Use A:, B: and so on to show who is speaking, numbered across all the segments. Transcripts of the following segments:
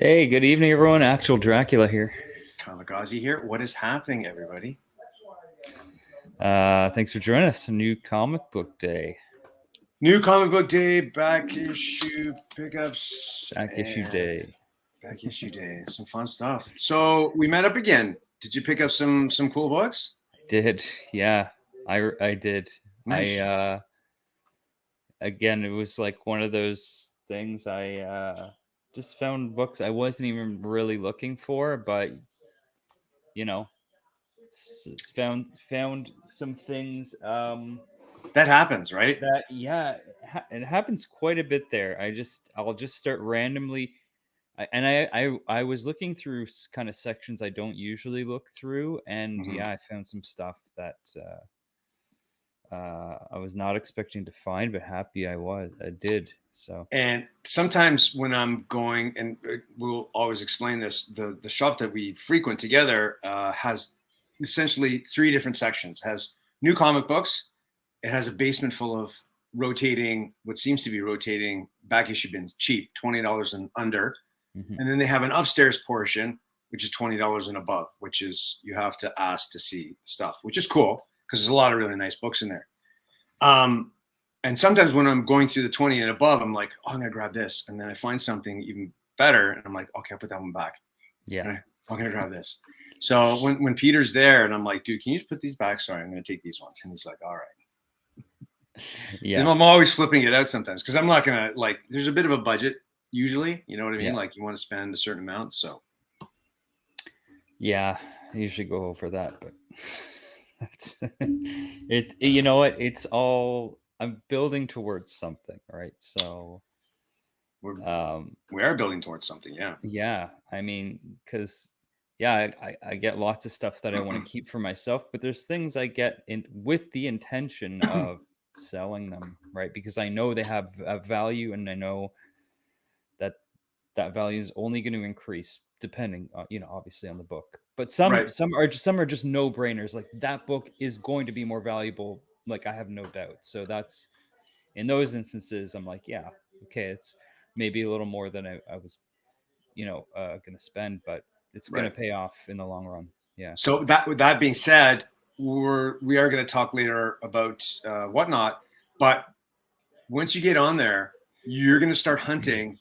A: Hey, good evening, everyone. Actual Dracula here.
B: Kamikaze here. What is happening, everybody?
A: Thanks for joining us. New comic book day.
B: New comic book day, back issue pickups.
A: Back issue day.
B: Back issue day. Some fun stuff. So we met up again. Did you pick up some cool books?
A: Did, yeah. I did.
B: Nice.
A: Again, it was like one of those things I just found books I wasn't even really looking for, but you know, found some things
B: that happens, right?
A: That it happens quite a bit there. I'll just start randomly. I was looking through kind of sections I don't usually look through, and yeah, I found some stuff that I was not expecting to find, but happy I did. So,
B: and sometimes when I'm going, and we'll always explain this, the shop that we frequent together has essentially 3 different sections. It has new comic books. It has a basement full of what seems to be rotating back issue bins, cheap, $20 and under. And then they have an upstairs portion, which is $20 and above, which is you have to ask to see stuff, which is cool because there's a lot of really nice books in there. And sometimes when I'm going through the 20 and above, I'm like, oh, I'm going to grab this. And then I find something even better. And I'm like, okay, I'll put that one back.
A: Yeah.
B: I'm going to grab this. So when Peter's there and I'm like, dude, can you just put these back? Sorry, I'm going to take these ones. And he's like, all right.
A: Yeah.
B: And I'm always flipping it out sometimes because I'm not going to, like, there's a bit of a budget usually. You know what I mean? Yeah. Like you want to spend a certain amount. So.
A: Yeah, I usually go over that, but that's it. You know what? It's all I'm building towards something, right? So
B: we are building towards something. Yeah.
A: Yeah. I mean, because yeah, I get lots of stuff that I want to keep for myself, but there's things I get in with the intention of selling them, right? Because I know they have a value, and I know that value is only going to increase depending on, obviously on the book. But some are just no-brainers. Like that book is going to be more valuable. Like I have no doubt. So that's in those instances, I'm like, yeah, okay, it's maybe a little more than I was, going to spend, but it's going to pay off in the long run. Yeah.
B: So with that being said, we are going to talk later about whatnot, but once you get on there, you're going to start hunting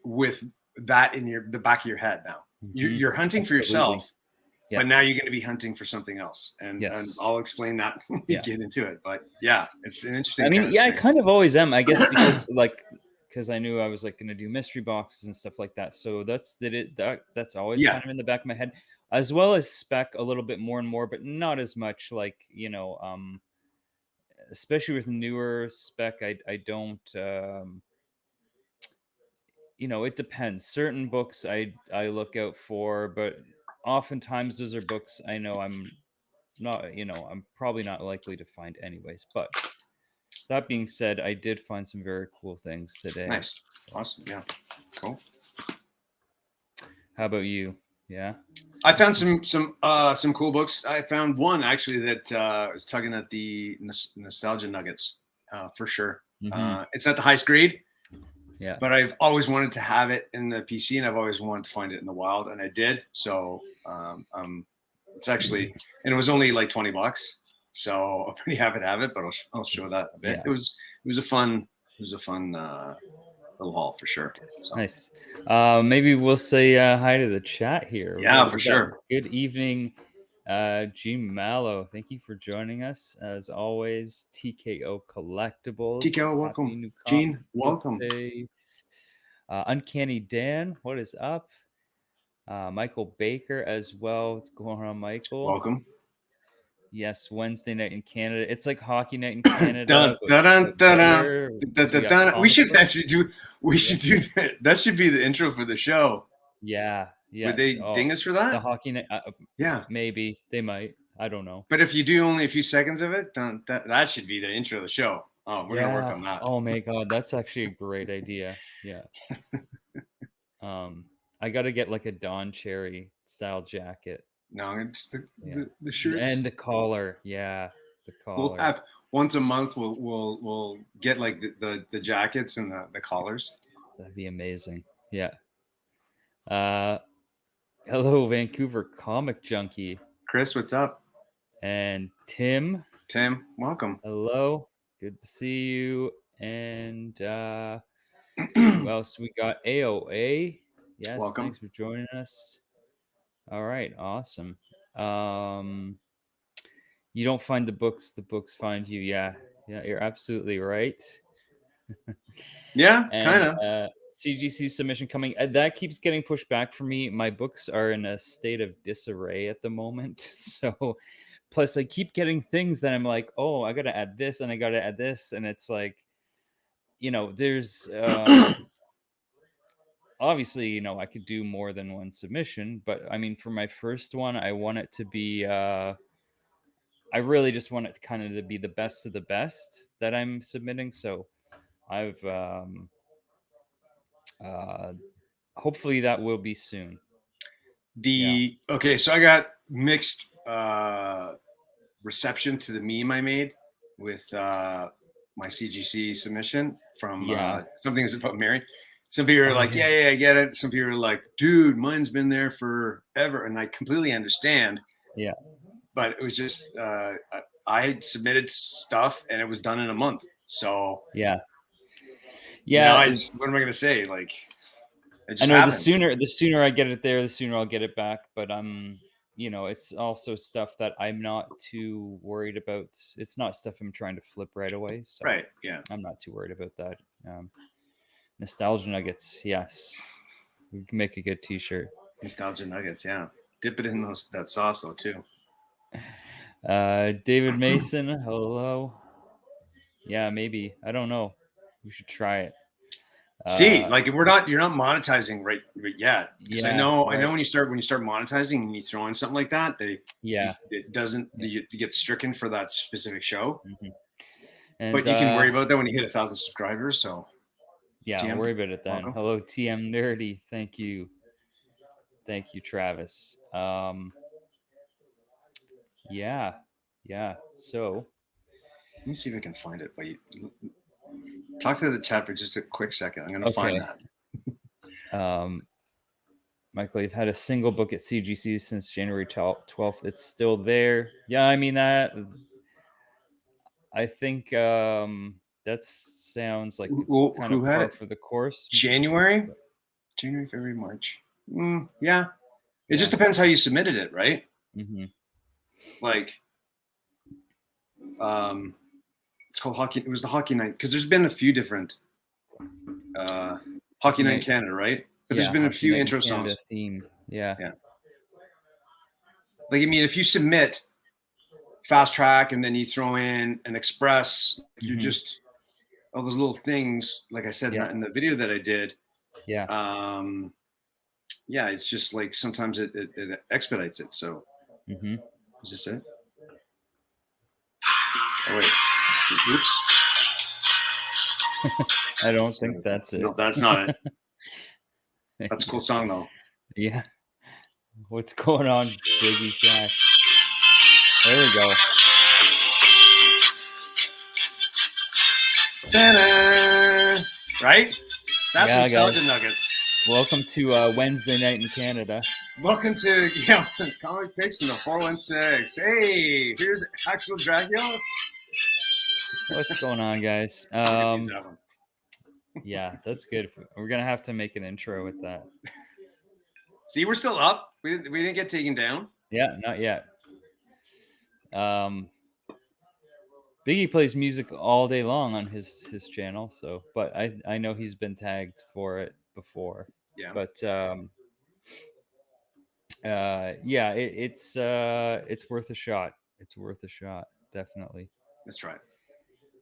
B: with that in the back of your head. Now you're hunting for yourself, but now you're going to be hunting for something else. And I'll explain that when we get into it. But yeah, it's an interesting.
A: I mean, I kind of always am, I guess, because I knew I was like going to do mystery boxes and stuff like that. So that's always kind of in the back of my head, as well as spec a little bit more and more, but not as much. Like, especially with newer spec, I don't. It depends. Certain books I look out for, but oftentimes those are books I know I'm not, I'm probably not likely to find anyways. But that being said, I did find some very cool things today.
B: Nice. Awesome. Yeah. Cool.
A: How about you? Yeah.
B: I found some cool books. I found one actually that is tugging at the nostalgia nuggets for sure. It's not the highest grade.
A: Yeah.
B: But I've always wanted to have it in the PC, and I've always wanted to find it in the wild, and I did. So it's actually, and it was only like $20. So I'm pretty happy to have it, but I'll show that a bit. Yeah. It was a fun little haul for sure. So.
A: Nice. Maybe we'll say hi to the chat here.
B: Yeah, for sure.
A: Good evening, G Mallow. Thank you for joining us as always. TKO Collectibles.
B: TKO, welcome. Gene, welcome.
A: Uncanny Dan, what is up? Michael Baker as well. What's going on, Michael?
B: Welcome.
A: Yes, Wednesday night in Canada. It's like hockey night in Canada.
B: We should do that. That should be the intro for the show.
A: Yeah.
B: Would they ding us for that?
A: The hockey night.
B: Yeah.
A: Maybe they might. I don't know.
B: But if you do only a few seconds of it, that should be the intro of the show. Oh, we're gonna work on that.
A: Oh my god, that's actually a great idea. Yeah. I got to get like a Don Cherry style jacket.
B: No, it's the shirts
A: and the collar. Yeah, the collar.
B: We'll have once a month. We'll get like the jackets and the collars.
A: That'd be amazing. Yeah. Hello, Vancouver comic junkie.
B: Chris, what's up?
A: And Tim.
B: Tim, welcome.
A: Hello. Good to see you. And who else we got? AOA. Yes,
B: Welcome.
A: thanks for joining us. All right, awesome. You don't find the books find you. Yeah, you're absolutely right.
B: Yeah, kind
A: And
B: of.
A: CGC submission coming. That keeps getting pushed back for me. My books are in a state of disarray at the moment. So, plus I keep getting things that I'm like, oh, I got to add this and I got to add this. And it's like, there's obviously, I could do more than one submission. But I mean, for my first one, I want it to be, I really just want it kind of to be the best of the best that I'm submitting. So I've, hopefully that will be soon.
B: Okay, so I got mixed reception to the meme I made with my CGC submission from Something Is About Mary. Some people are like, yeah, I get it. Some people are like, dude, mine's been there forever. And I completely understand.
A: Yeah.
B: But it was just, I submitted stuff and it was done in a month. So,
A: yeah.
B: What am I going to say? Like,
A: I know the sooner I get it there, the sooner I'll get it back. But it's also stuff that I'm not too worried about. It's not stuff I'm trying to flip right away. So
B: right. Yeah.
A: I'm not too worried about that. Nostalgia nuggets. Yes. We can make a good t-shirt.
B: Nostalgia nuggets. Yeah. Dip it in that sauce though too.
A: David Mason. Hello. Yeah, maybe. I don't know. We should try it.
B: See, like you're not monetizing right yet. Because I know when you start monetizing and you throw in something like that, it doesn't you get stricken for that specific show.
A: Mm-hmm. And,
B: but you can worry about that when you hit 1,000 subscribers. So
A: yeah, TM, worry about it then. Welcome. Hello, TM Nerdy. Thank you, Travis. Yeah. So
B: let me see if I can find it. But talk to the chat for just a quick second. I'm gonna find that.
A: Michael, you've had a single book at CGC since January 12th. It's still there. Yeah, I mean that. I think that sounds like it's kind of par for the course.
B: January, February, March. Yeah. It just depends how you submitted it, right?
A: Mm-hmm.
B: Like, it's called Hockey. It was the Hockey Night because there's been a few different Hockey Night in Canada, right? But there's been a few intro songs.
A: Theme. Yeah.
B: Like, I mean, if you submit Fast Track and then you throw in an Express, you're just all those little things. Like I said in the video that I did.
A: Yeah.
B: It's just like sometimes it expedites it. So, is this it? Oh wait. Oops.
A: I don't think that's it.
B: No, that's not it. That's a cool song though.
A: Yeah. What's going on, Biggie Shack? There we go.
B: Ta-da! Right? That's Nostalgia Nuggets.
A: Welcome to Wednesday night in Canada.
B: Welcome to Comic Picks in the 416. Hey, here's actual Dracula.
A: What's going on, guys? Yeah, that's good. We're gonna have to make an intro with that.
B: See, we're still up. We didn't get taken down.
A: Yeah, not yet. Biggie plays music all day long on his channel, so but I know he's been tagged for it before.
B: Yeah.
A: But it's worth a shot. It's worth a shot, definitely.
B: Let's try it.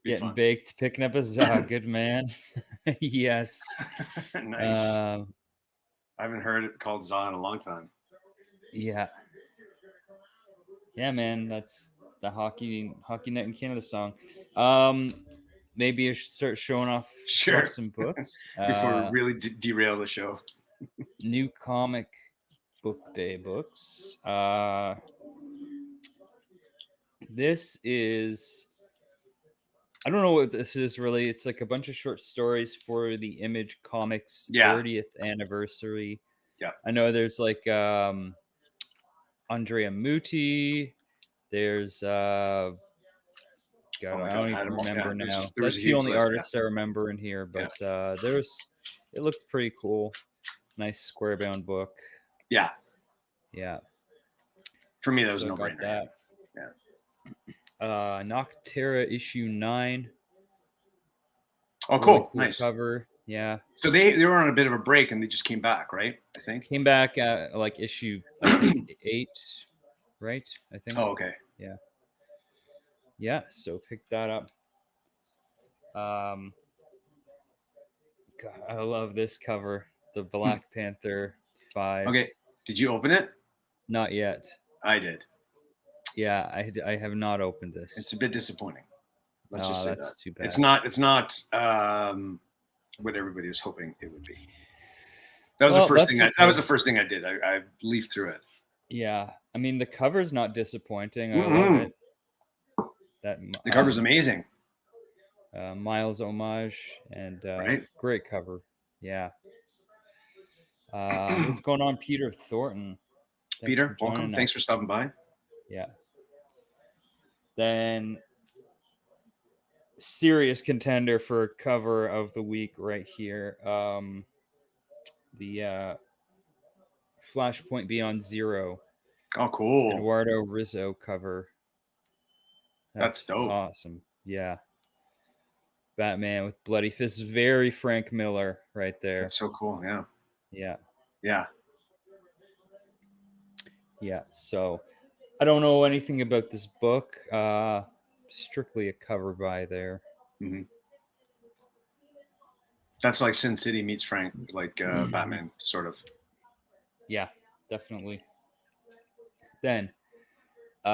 A: Getting baked, picking up a Zog, good man. Yes.
B: Nice. I haven't heard it called Zog in a long time.
A: Yeah. Yeah, man, that's the Hockey Night in Canada song. Maybe I should start showing off some books
B: before we really derail the show.
A: New Comic Book Day books. This is, I don't know what this is really. It's like a bunch of short stories for the Image Comics 30th anniversary.
B: Yeah.
A: I know there's like Andrea Muti. There's God,
B: Oh my
A: I
B: God,
A: don't
B: I had
A: even
B: them all. Yeah,
A: remember now.
B: there was a
A: That's the
B: huge
A: only
B: list. Yeah.
A: artist I remember in here,
B: Yeah.
A: but it looked pretty cool. Nice square bound book.
B: Yeah.
A: Yeah.
B: For me, that was
A: So I
B: no
A: got
B: brainer.
A: that.
B: Yeah.
A: Nocterra issue 9.
B: Oh,
A: Really
B: cool.
A: cool
B: Nice.
A: cover. Yeah.
B: So they were on a bit of a break and they just came back, right? I think.
A: Came back at like issue, I think 8, right? I think.
B: Oh, okay.
A: Yeah. Yeah. So pick that up. God, I love this cover. The Black Panther 5.
B: Okay. Did you open it?
A: Not yet.
B: I did.
A: Yeah, I have not opened this.
B: It's a bit disappointing. Let's just say
A: that's
B: that.
A: too bad.
B: It's not what everybody was hoping it would be. That was the first thing. That was the first thing I did. I leafed through it.
A: Yeah, I mean the cover's not disappointing. I love it.
B: The cover's amazing.
A: Miles homage and
B: Right?
A: great cover. Yeah. What's going on, Peter Thornton?
B: Peter, welcome. Thanks for stopping by.
A: Yeah. Then serious contender for cover of the week right here. The Flashpoint Beyond Zero.
B: Oh, cool.
A: Eduardo Rizzo cover.
B: That's dope.
A: Awesome. Yeah. Batman with bloody fists. Very Frank Miller right there.
B: That's so cool. Yeah.
A: Yeah.
B: Yeah.
A: Yeah. So I don't know anything about this book. Strictly a cover by there.
B: Mm-hmm. That's like Sin City meets Frank, like Batman, sort of.
A: Yeah, definitely. Then, we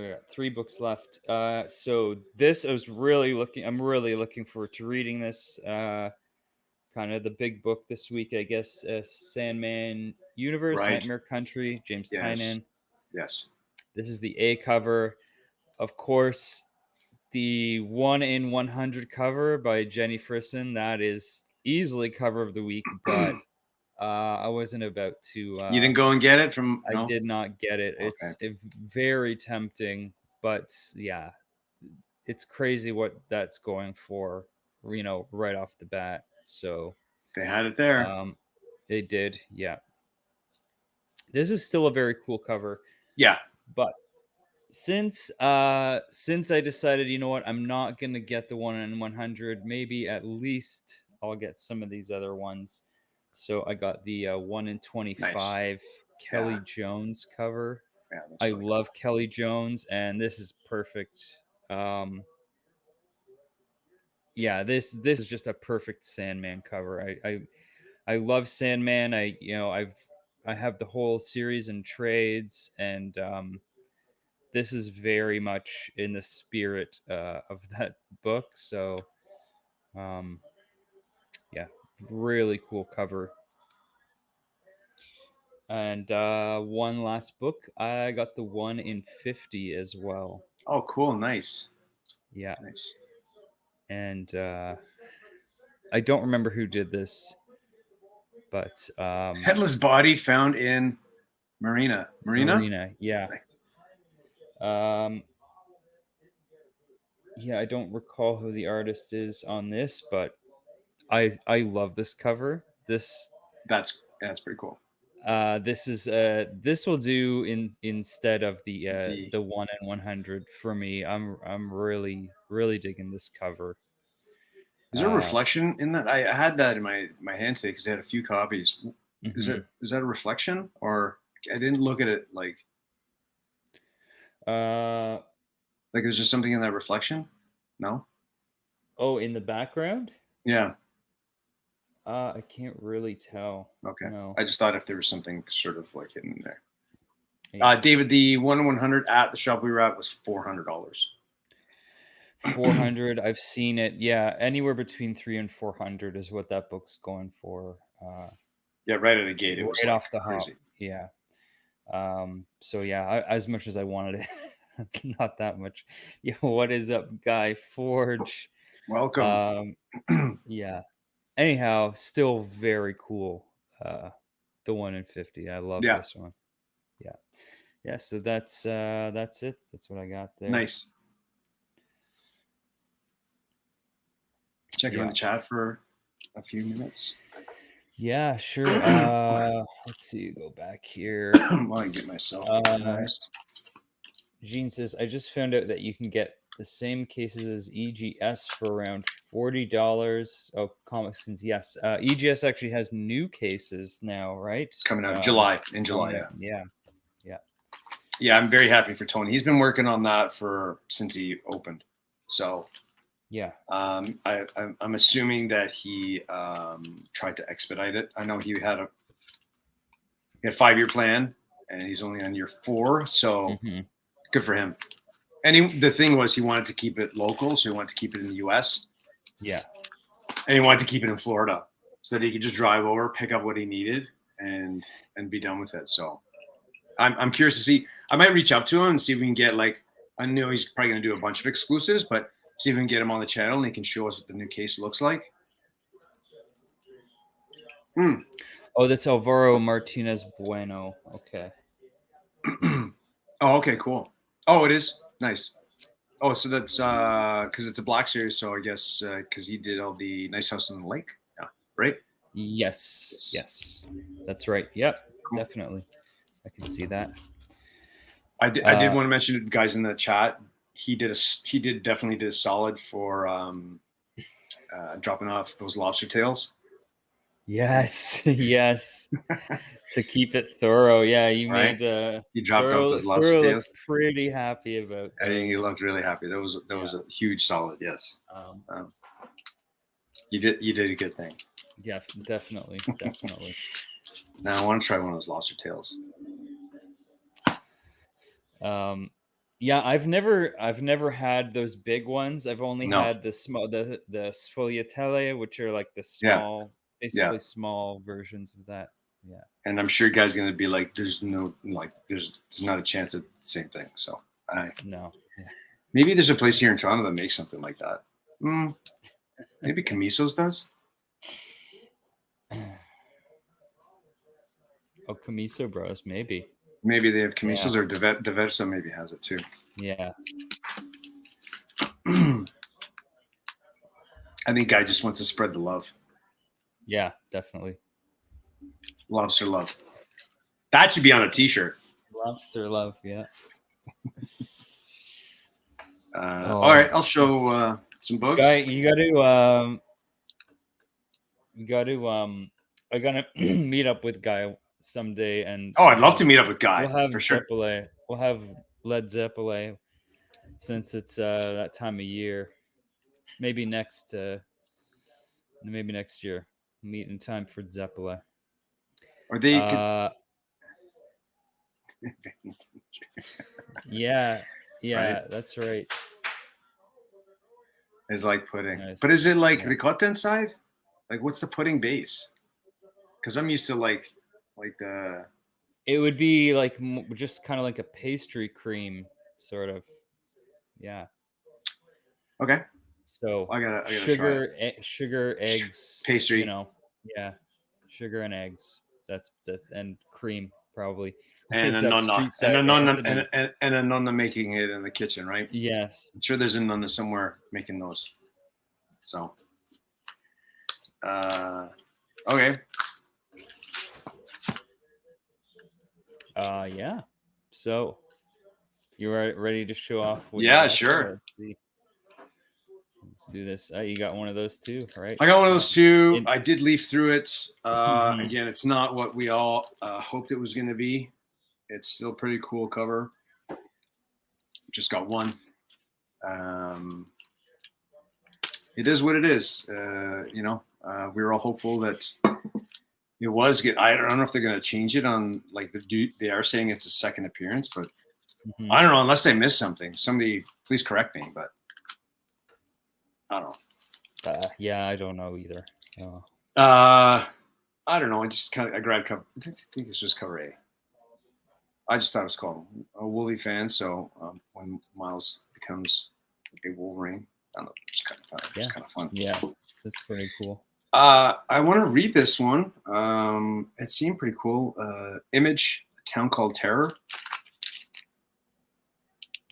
A: got 3 books left. So this I'm really looking forward to reading this. Kind of the big book this week, I guess. Sandman Universe,
B: Right.
A: Nightmare Country, James Tynion.
B: Yes.
A: This is the A cover. Of course, the 1 in 100 cover by Jenny Frison. That is easily cover of the week, but I wasn't about to.
B: You didn't go and get it from?
A: I did not get it.
B: Okay.
A: It's very tempting, but yeah, it's crazy what that's going for. Right off the bat. So
B: they had it there.
A: They did, yeah. This is still a very cool cover.
B: Yeah,
A: but since I decided, you know what, I'm not gonna get the 1 in 100. Maybe at least I'll get some of these other ones. So I got the 1 in 25 nice. Kelly Jones cover.
B: Yeah,
A: I really love cool. Kelly Jones, and this is perfect. Yeah, this is just a perfect Sandman cover. I love Sandman. I have the whole series in trades, and this is very much in the spirit of that book. So, yeah, really cool cover. And one last book, I got the 1 in 50 as well.
B: Oh, cool. Nice.
A: Yeah.
B: Nice.
A: And I don't remember who did this, but
B: Headless Body found in Marina,
A: yeah.
B: Nice.
A: Yeah, I don't recall who the artist is on this, but I love this cover.
B: That's pretty cool.
A: This will do instead of the 1 in 100 for me. I'm really digging this cover.
B: Is there a reflection in that? I had that in my hand today because they had a few copies.
A: Mm-hmm.
B: Is that a reflection, or I didn't look at it like there's just something in that reflection? No.
A: Oh, in the background?
B: Yeah.
A: I can't really tell.
B: Okay.
A: No.
B: I just thought if there was something sort of like hidden in there. Yeah. David, the 1 in 100 at the shop we were at was $400.
A: 400. I've seen it. Yeah, anywhere between 300 and 400 is what that book's going for.
B: Yeah, right out of the gate, it was
A: right
B: like
A: off the
B: crazy.
A: hop. Yeah. So yeah, as much as I wanted it, not that much. Yeah. What is up, Guy Forge?
B: Welcome.
A: Yeah. anyhow, still very cool. The 1 in 50. I love
B: Yeah,
A: this one. Yeah. Yeah, so that's it. That's what I got there.
B: nice. Check in
A: Yeah.
B: the chat for a few minutes.
A: Yeah, sure. Let's see, go back here.
B: While I get myself organized.
A: Gene says, I just found out that you can get the same cases as EGS for around $40. Oh, Comicsons, yes. EGS actually has new cases now, right?
B: Coming out in July, yeah.
A: Yeah. Yeah.
B: Yeah, I'm very happy for Tony. He's been working on that since he opened. So
A: yeah.
B: I'm assuming that he tried to expedite it. I know he had a 5-year plan, and he's only on year 4. So good for him. And the thing was, he wanted to keep it local, so he wanted to keep it in the U.S.
A: Yeah.
B: And he wanted to keep it in Florida, so that he could just drive over, pick up what he needed, and be done with it. So I'm curious to see. I might reach out to him and see if we can get, like, I know he's probably going to do a bunch of exclusives, but see if we can get him on the channel and he can show us what the new case looks like.
A: Oh, that's Alvaro Martinez Bueno. Okay.
B: Oh, okay, cool. Oh, it is nice. Oh, so that's because it's a Black series, so I guess because he did all the Nice House on the Lake, yeah, right?
A: Yes, that's right. Yep, cool. Definitely. I can see that.
B: I did want to mention, guys, in the chat, he definitely did a solid for dropping off those lobster tails.
A: Yes, yes. To keep it thorough, yeah. You
B: right?
A: made
B: you dropped off those lobster tails.
A: Pretty happy about that.
B: I think he looked really happy. That was a huge solid. Yes. You did a good thing.
A: Yeah, definitely.
B: Now I want to try one of those lobster tails.
A: Yeah, I've never had those big ones. I've only had the small, the sfogliatelle, which are like the small, basically small versions of that. Yeah.
B: And I'm sure you guys are gonna be like, there's not a chance of the same thing. So
A: no. Yeah.
B: Maybe there's a place here in Toronto that makes something like that. Maybe Camiso's does.
A: Oh, Camiso Bros, maybe.
B: Maybe they have Camisos, or Diversa maybe has it too.
A: Yeah.
B: I think Guy just wants to spread the love.
A: Yeah, definitely.
B: Lobster love. That should be on a t-shirt.
A: Lobster love, yeah.
B: All right, I'll show some books.
A: Guy, you gotta I gotta meet up with Guy someday, and
B: I'd love to meet up with Guy.
A: We'll have
B: for sure.
A: Zeppelin. We'll have Led Zeppelin, since it's that time of year. Maybe next year. Meet in time for Zeppelin.
B: Are they?
A: Yeah,
B: right?
A: That's right.
B: It's like pudding, but is it like ricotta inside? Like, what's the pudding base? Because I'm used to like the.
A: It would be like just kind of like a pastry cream, sort of. Yeah.
B: Okay.
A: So
B: I gotta
A: sugar, eggs,
B: pastry.
A: You know, yeah, sugar and eggs. That's and cream probably.
B: And a nonna making it in the kitchen, right?
A: Yes.
B: I'm sure there's a nonna somewhere making those. So, okay.
A: Yeah. So, you are ready to show off?
B: Yeah, sure.
A: Let's do this. You got one of those too, right?
B: I got one of those too. I did leaf through it. Again, it's not what we all hoped it was going to be. It's still pretty cool cover. Just got one. It is what it is. We were all hopeful that it was good. I don't know if they're going to change it on they are saying it's a second appearance, but I don't know, unless they missed something. Somebody please correct me, but I don't know.
A: Yeah, I don't know either.
B: I don't know. I grabbed cover. I think this was cover A. I just thought it was called a Woolly fan. So when Miles becomes a Wolverine, I don't know, it's kind of fun.
A: Yeah, that's pretty cool.
B: I want to read this one. It seemed pretty cool. Image, A Town Called Terror.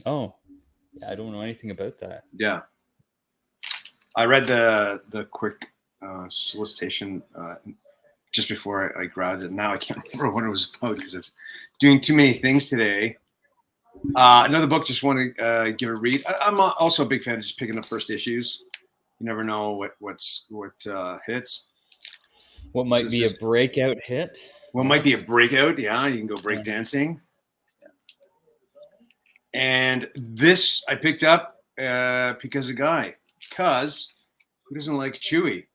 A: Oh, yeah, I don't know anything about that.
B: Yeah. I read the quick solicitation just before I grabbed it. Now I can't remember what it was about because I was doing too many things today. Another book, just want to give a read. I'm also a big fan of just picking up first issues. You never know what hits.
A: What might be a breakout hit?
B: What might be a breakout? Yeah, you can go break dancing. And this I picked up because who doesn't like Chewy?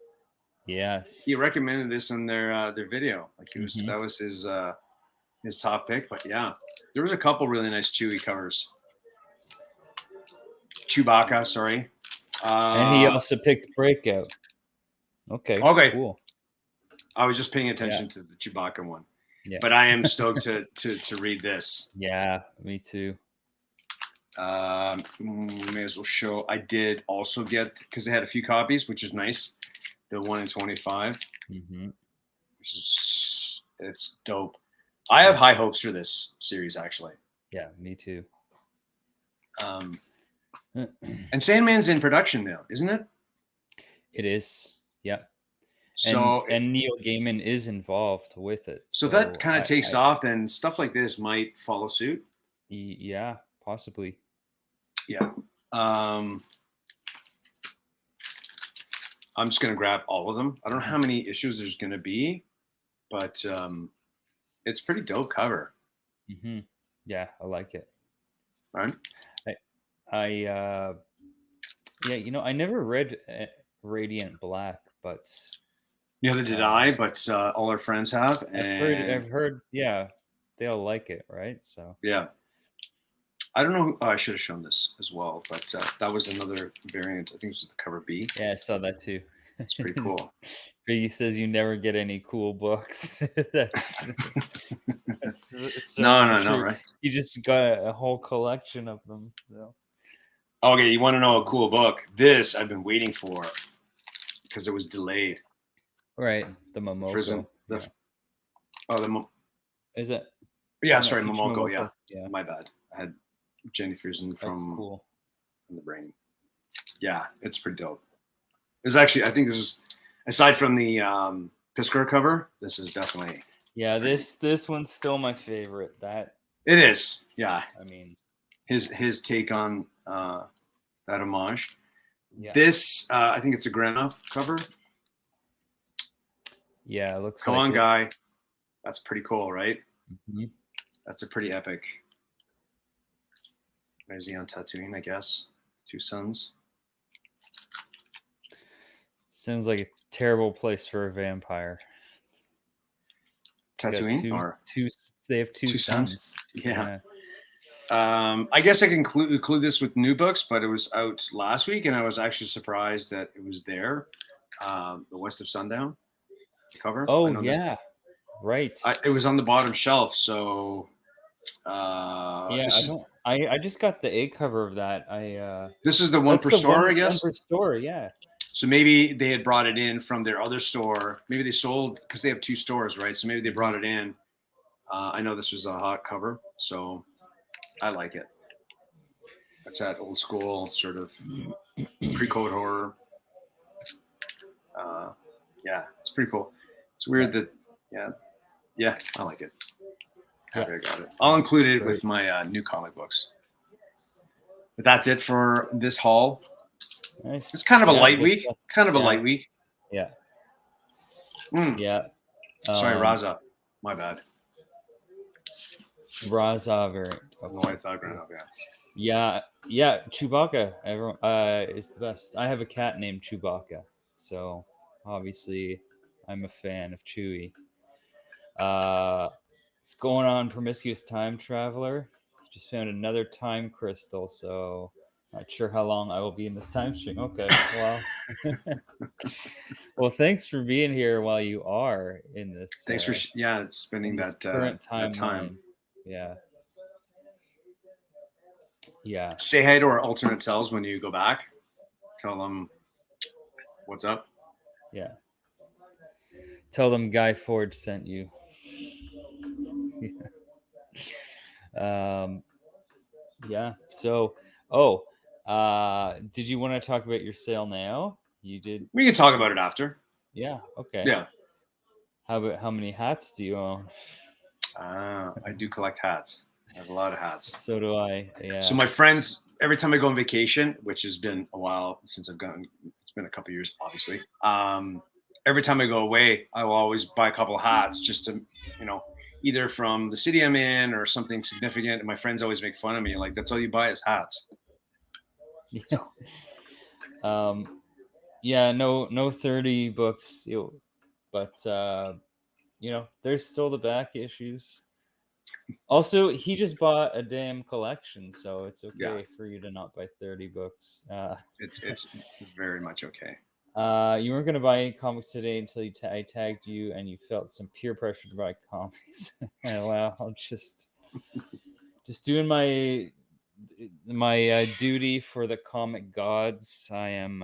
A: Yes.
B: He recommended this on their video. Like that was his top pick. But yeah, there was a couple really nice Chewy covers. Chewbacca, sorry.
A: And he also picked Breakout. Okay. Cool.
B: I was just paying attention to the Chewbacca one. Yeah. But I am stoked to read this.
A: Yeah, me too.
B: May as well show. I did also get, because they had a few copies, which is nice. The 1 in 25, which is it's dope. I have high hopes for this series, actually.
A: Yeah, me too.
B: And Sandman's in production now, isn't it?
A: It is. Yeah.
B: So
A: and Neil Gaiman is involved with it.
B: So that kind of takes off, then stuff like this might follow suit.
A: Yeah, possibly.
B: Yeah. I'm just gonna grab all of them. I don't know how many issues there's gonna be, but it's pretty dope cover.
A: Yeah, I like it.
B: Right.
A: I I never read Radiant Black, but
B: neither did I. But all our friends have, and
A: I've heard, yeah, they'll like it, right? So
B: yeah. I don't know. I should have shown this as well, but that was another variant. I think it was the cover B.
A: Yeah, I saw that too.
B: It's pretty cool.
A: Biggie says you never get any cool books. that's
B: no, right?
A: You just got a whole collection of them. So.
B: Okay, you want to know a cool book? This I've been waiting for because it was delayed.
A: Right, the Momoko.
B: Prison.
A: Is it?
B: Yeah, sorry, Momoko. Yeah, my bad. I had Jenny Friesen from
A: cool.
B: The Brain. Yeah, it's pretty dope. It's actually, I think this is, aside from the Pisker cover, this is definitely.
A: Yeah, this one's still my favorite. That
B: it is. Yeah,
A: I mean,
B: his take on that homage.
A: Yeah.
B: This I think it's a Granov cover.
A: Yeah, it looks.
B: Come on, guy. That's pretty cool, right?
A: Mm-hmm.
B: That's a pretty epic. There's he on Tatooine, I guess. 2 sons.
A: Sounds like a terrible place for a vampire.
B: Tatooine,
A: they have two sons.
B: Yeah. I guess I can include this with new books, but it was out last week, and I was actually surprised that it was there. The West of Sundown cover.
A: Oh yeah, right.
B: It was on the bottom shelf, so.
A: Yeah, I just got the A cover of that.
B: This is the one per store, I guess.
A: One per store, yeah.
B: So maybe they had brought it in from their other store. Maybe they sold, because they have 2 stores, right? So maybe they brought it in. I know this was a hot cover, so I like it. That's that old school sort of pre-code horror. Yeah, it's pretty cool. It's weird that, yeah, I like it. Happy I got it. I'll include it with my new comic books. But that's it for this haul.
A: Nice.
B: It's kind of a light week. Kind of a light week.
A: Yeah.
B: Yeah. Sorry, Raza. My bad.
A: Raza variant.
B: No, I thought Granov,
A: yeah. Yeah, Chewbacca. Everyone is the best. I have a cat named Chewbacca, so obviously I'm a fan of Chewie. What's going on, Promiscuous Time Traveler? Just found another time crystal, so not sure how long I will be in this time stream. Okay, well, well, thanks for being here while you are in this.
B: Thanks for spending that
A: current
B: time.
A: Yeah.
B: Say hi to our alternate selves when you go back. Tell them what's up.
A: Yeah. Tell them Guy Ford sent you. Yeah. So, did you want to talk about your sale now? You did.
B: We can talk about it after.
A: Yeah. Okay.
B: Yeah.
A: How many hats do you own?
B: I do collect hats. I have a lot of hats.
A: So do I. Yeah.
B: So my friends, every time I go on vacation, which has been a while since I've gone, it's been a couple of years, obviously. Every time I go away, I will always buy a couple of hats just to, either from the city I'm in or something significant. And my friends always make fun of me, like, that's all you buy is hats.
A: Yeah. So. Yeah. No 30 books. But there's still the back issues. Also, he just bought a damn collection, so it's okay for you to not buy 30 books.
B: It's very much okay.
A: You weren't going to buy any comics today until I tagged you and you felt some peer pressure to buy comics. Well, I'm just doing my duty for the comic gods. I am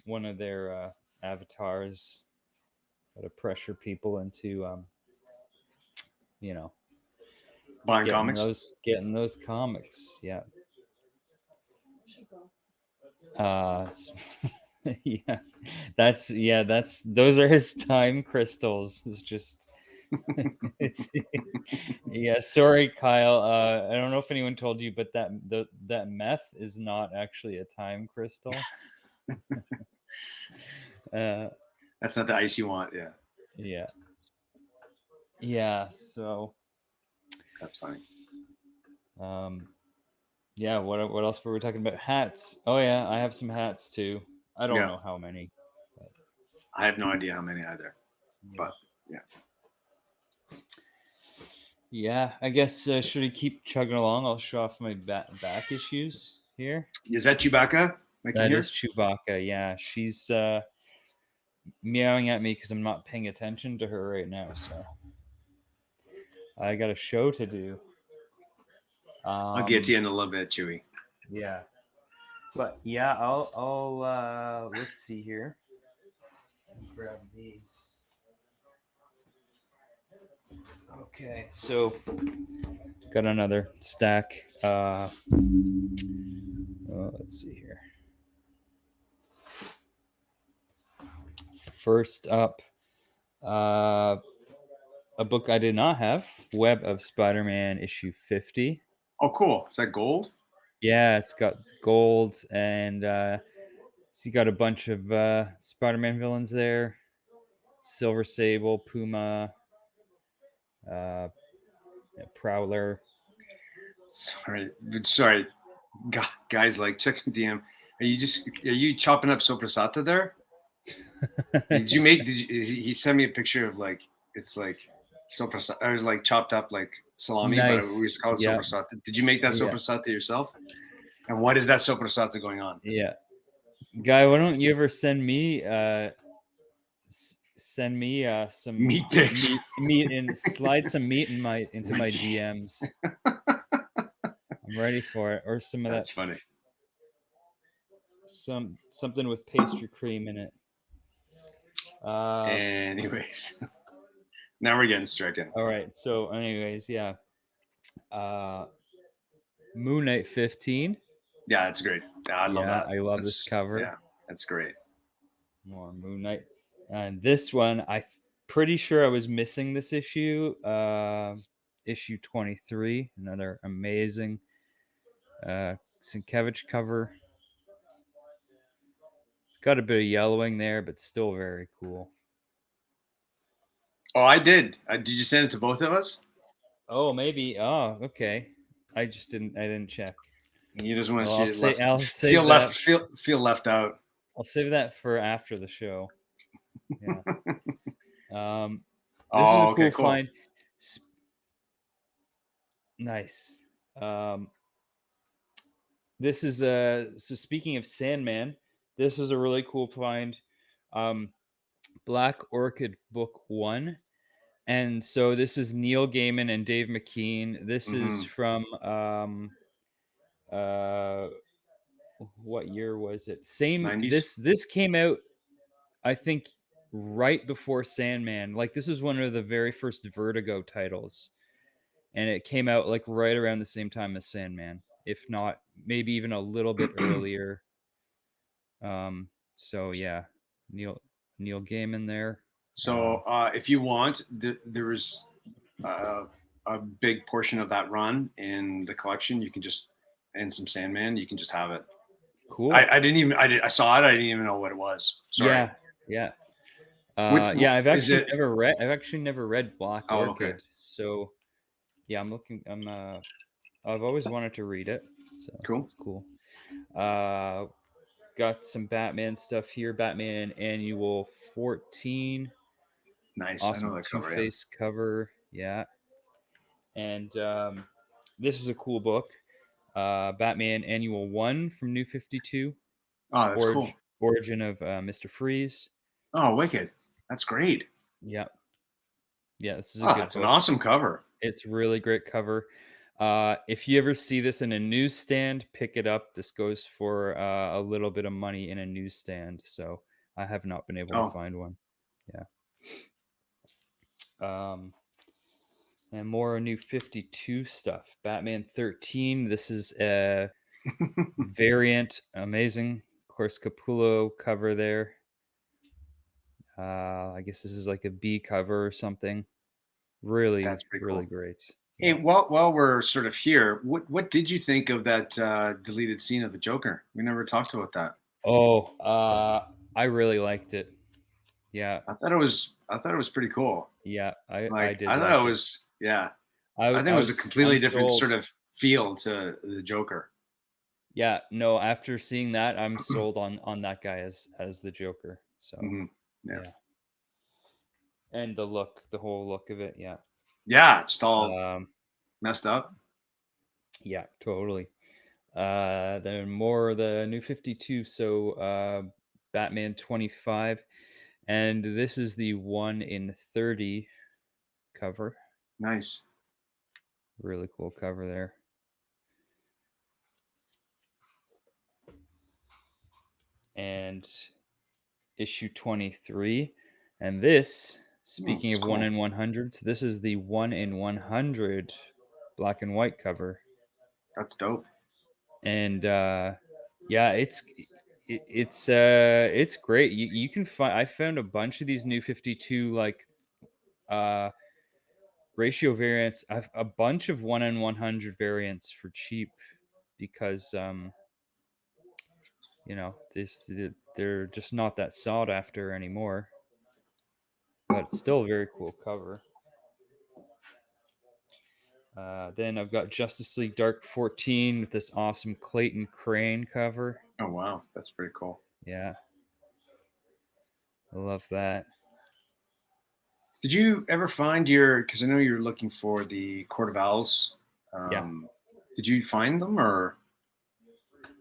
A: one of their avatars. Got to pressure people into
B: Buying comics.
A: Getting those comics. Yeah. Yeah, those are his time crystals. It's just it's yeah, sorry Kyle, I don't know if anyone told you, but that meth is not actually a time crystal.
B: That's not the ice you want.
A: Yeah, so
B: that's funny.
A: Yeah, what else were we talking about? Hats. Oh yeah, I have some hats too. I don't know how many. But...
B: I have no idea how many either. But yeah.
A: Yeah, I guess should we keep chugging along? I'll show off my back issues here.
B: Is that Chewbacca?
A: That is Chewbacca. Yeah, she's meowing at me because I'm not paying attention to her right now. So I got a show to do.
B: I'll get to you in a little bit, Chewy.
A: Yeah, but yeah, I'll let's see here. Grab these. Okay, so got another stack. Let's see here. First up, a book I did not have, Web of Spider-Man issue 50.
B: Oh, cool. Is that gold?
A: Yeah, it's got gold, and so you got a bunch of Spider-Man villains there. Silver Sable, Puma, Prowler.
B: Sorry, guys, like checking DM. Are you chopping up Soprasata there? He sent me a picture of like, it's like Soprasata, or it's like chopped up like salami,
A: nice.
B: But we used to call it Soprasata. Did you make that Soprasata yourself? And what is that Soprasata going on?
A: Yeah. Guy, why don't you ever send me some
B: meat pics,
A: meat and slide some meat into my DMs. I'm ready for it. Or some of
B: That's funny.
A: Something with pastry cream in it.
B: Anyways, now we're getting stricken.
A: All right. So, anyways, yeah. Moon Knight 15.
B: Yeah, that's great. Yeah, I love that.
A: I love this cover.
B: Yeah, that's great.
A: More Moon Knight. And this one, I'm pretty sure I was missing this issue. Issue 23. Another amazing Sienkiewicz cover. Got a bit of yellowing there, but still very cool.
B: Oh, I did. Did you send it to both of us?
A: Oh, maybe. Oh, okay. I didn't check.
B: He doesn't want to see it. Feel left out.
A: I'll save that for after the show. Yeah. This is a cool find. Nice. This is so speaking of Sandman, this was a really cool find. Black Orchid book 1. And so this is Neil Gaiman and Dave Mckean. This is from what year was it? Same
B: 90s?
A: This came out, I think, right before Sandman. Like, this was one of the very first Vertigo titles, and it came out like right around the same time as Sandman, if not maybe even a little bit earlier. So yeah, Neil Gaiman there.
B: So if you want, there was a big portion of that run in the collection. You can just, and some Sandman, you can just have it.
A: Cool.
B: I didn't even, I saw it. I didn't even know what it was. Sorry.
A: Yeah. Yeah. Yeah, I've actually never read Black Orchid.
B: Okay.
A: So yeah, I've always wanted to read it. So
B: Cool.
A: it's cool. Got some Batman stuff here. Batman Annual 14.
B: Nice.
A: Awesome
B: I know that
A: Two-Face cover. Yeah. And this is a cool book. Batman Annual 1 from New 52.
B: Oh, that's cool.
A: Origin of Mr. Freeze.
B: Oh, wicked. That's great.
A: Yeah. Yeah, this is a good
B: That's
A: book.
B: an awesome cover.
A: It's really great cover. If you ever see this in a newsstand, pick it up. This goes for a little bit of money in a newsstand. So I have not been able to find one. Yeah. And more New 52 stuff. Batman 13. This is a variant. Amazing. Of course, Capullo cover there. I guess this is like a B cover or something. Really,
B: that's
A: really cool. Great.
B: Hey, while we're sort of here, what did you think of that deleted scene of the Joker? We never talked about that.
A: Oh, I really liked it. Yeah,
B: I thought it was pretty cool.
A: Yeah, I did.
B: I thought it was I think it was a completely different sort of feel to the Joker.
A: Yeah, no, after seeing that, I'm sold on that guy as the Joker. So yeah. And the whole look of it, yeah.
B: Yeah, it's all messed up.
A: Yeah, totally. Then more of the New 52. So Batman 25. And this is the 1 in 30 cover.
B: Nice.
A: Really cool cover there. And issue 23. And this, speaking of 1 in 100s, this is the 1 in 100 black and white cover.
B: That's dope.
A: And yeah, it's great. You can find, I found a bunch of these New 52 like ratio variants. I've a bunch of 1 in 100 variants for cheap because you know, they're just not that sought after anymore. But it's still a very cool cover. Then I've got Justice League Dark 14 with this awesome Clayton Crane cover.
B: Oh, wow. That's pretty cool.
A: Yeah. I love that.
B: Did you ever find because I know you're looking for the Court of Owls.
A: Yeah.
B: Did you find them, or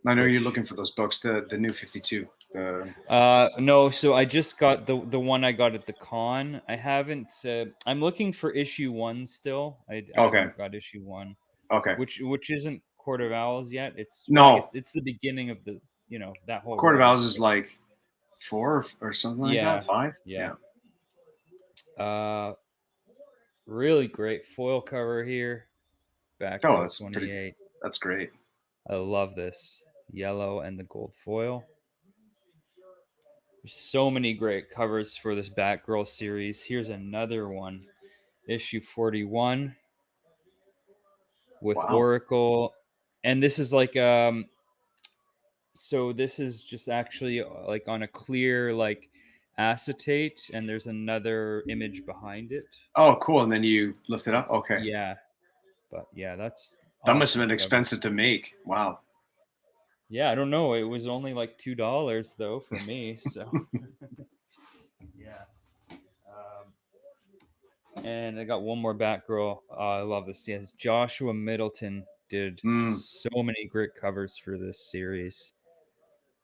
B: I know you're looking for those books, the New 52.
A: No, so I just got the one I got at the con. I haven't. I'm looking for issue 1 still. I haven't got issue 1.
B: Okay.
A: Which isn't Court of Owls yet. It's it's the beginning of the that whole.
B: Court of Owls is like 4 or something like that. 5.
A: Yeah. Really great foil cover here. Back. Oh, that's 28.
B: That's great.
A: I love this yellow and the gold foil. There's so many great covers for this Batgirl series. Here's another one, issue 41 with Oracle, and this is like so this is just actually like on a clear like acetate, and there's another image behind it.
B: Oh, cool! And then you lift it up. Okay.
A: Yeah, but yeah, that
B: must have been expensive to make. Wow.
A: Yeah, I don't know. It was only like $2 though for me. So yeah. And I got one more Batgirl. I love this. Yes, Joshua Middleton did so many great covers for this series.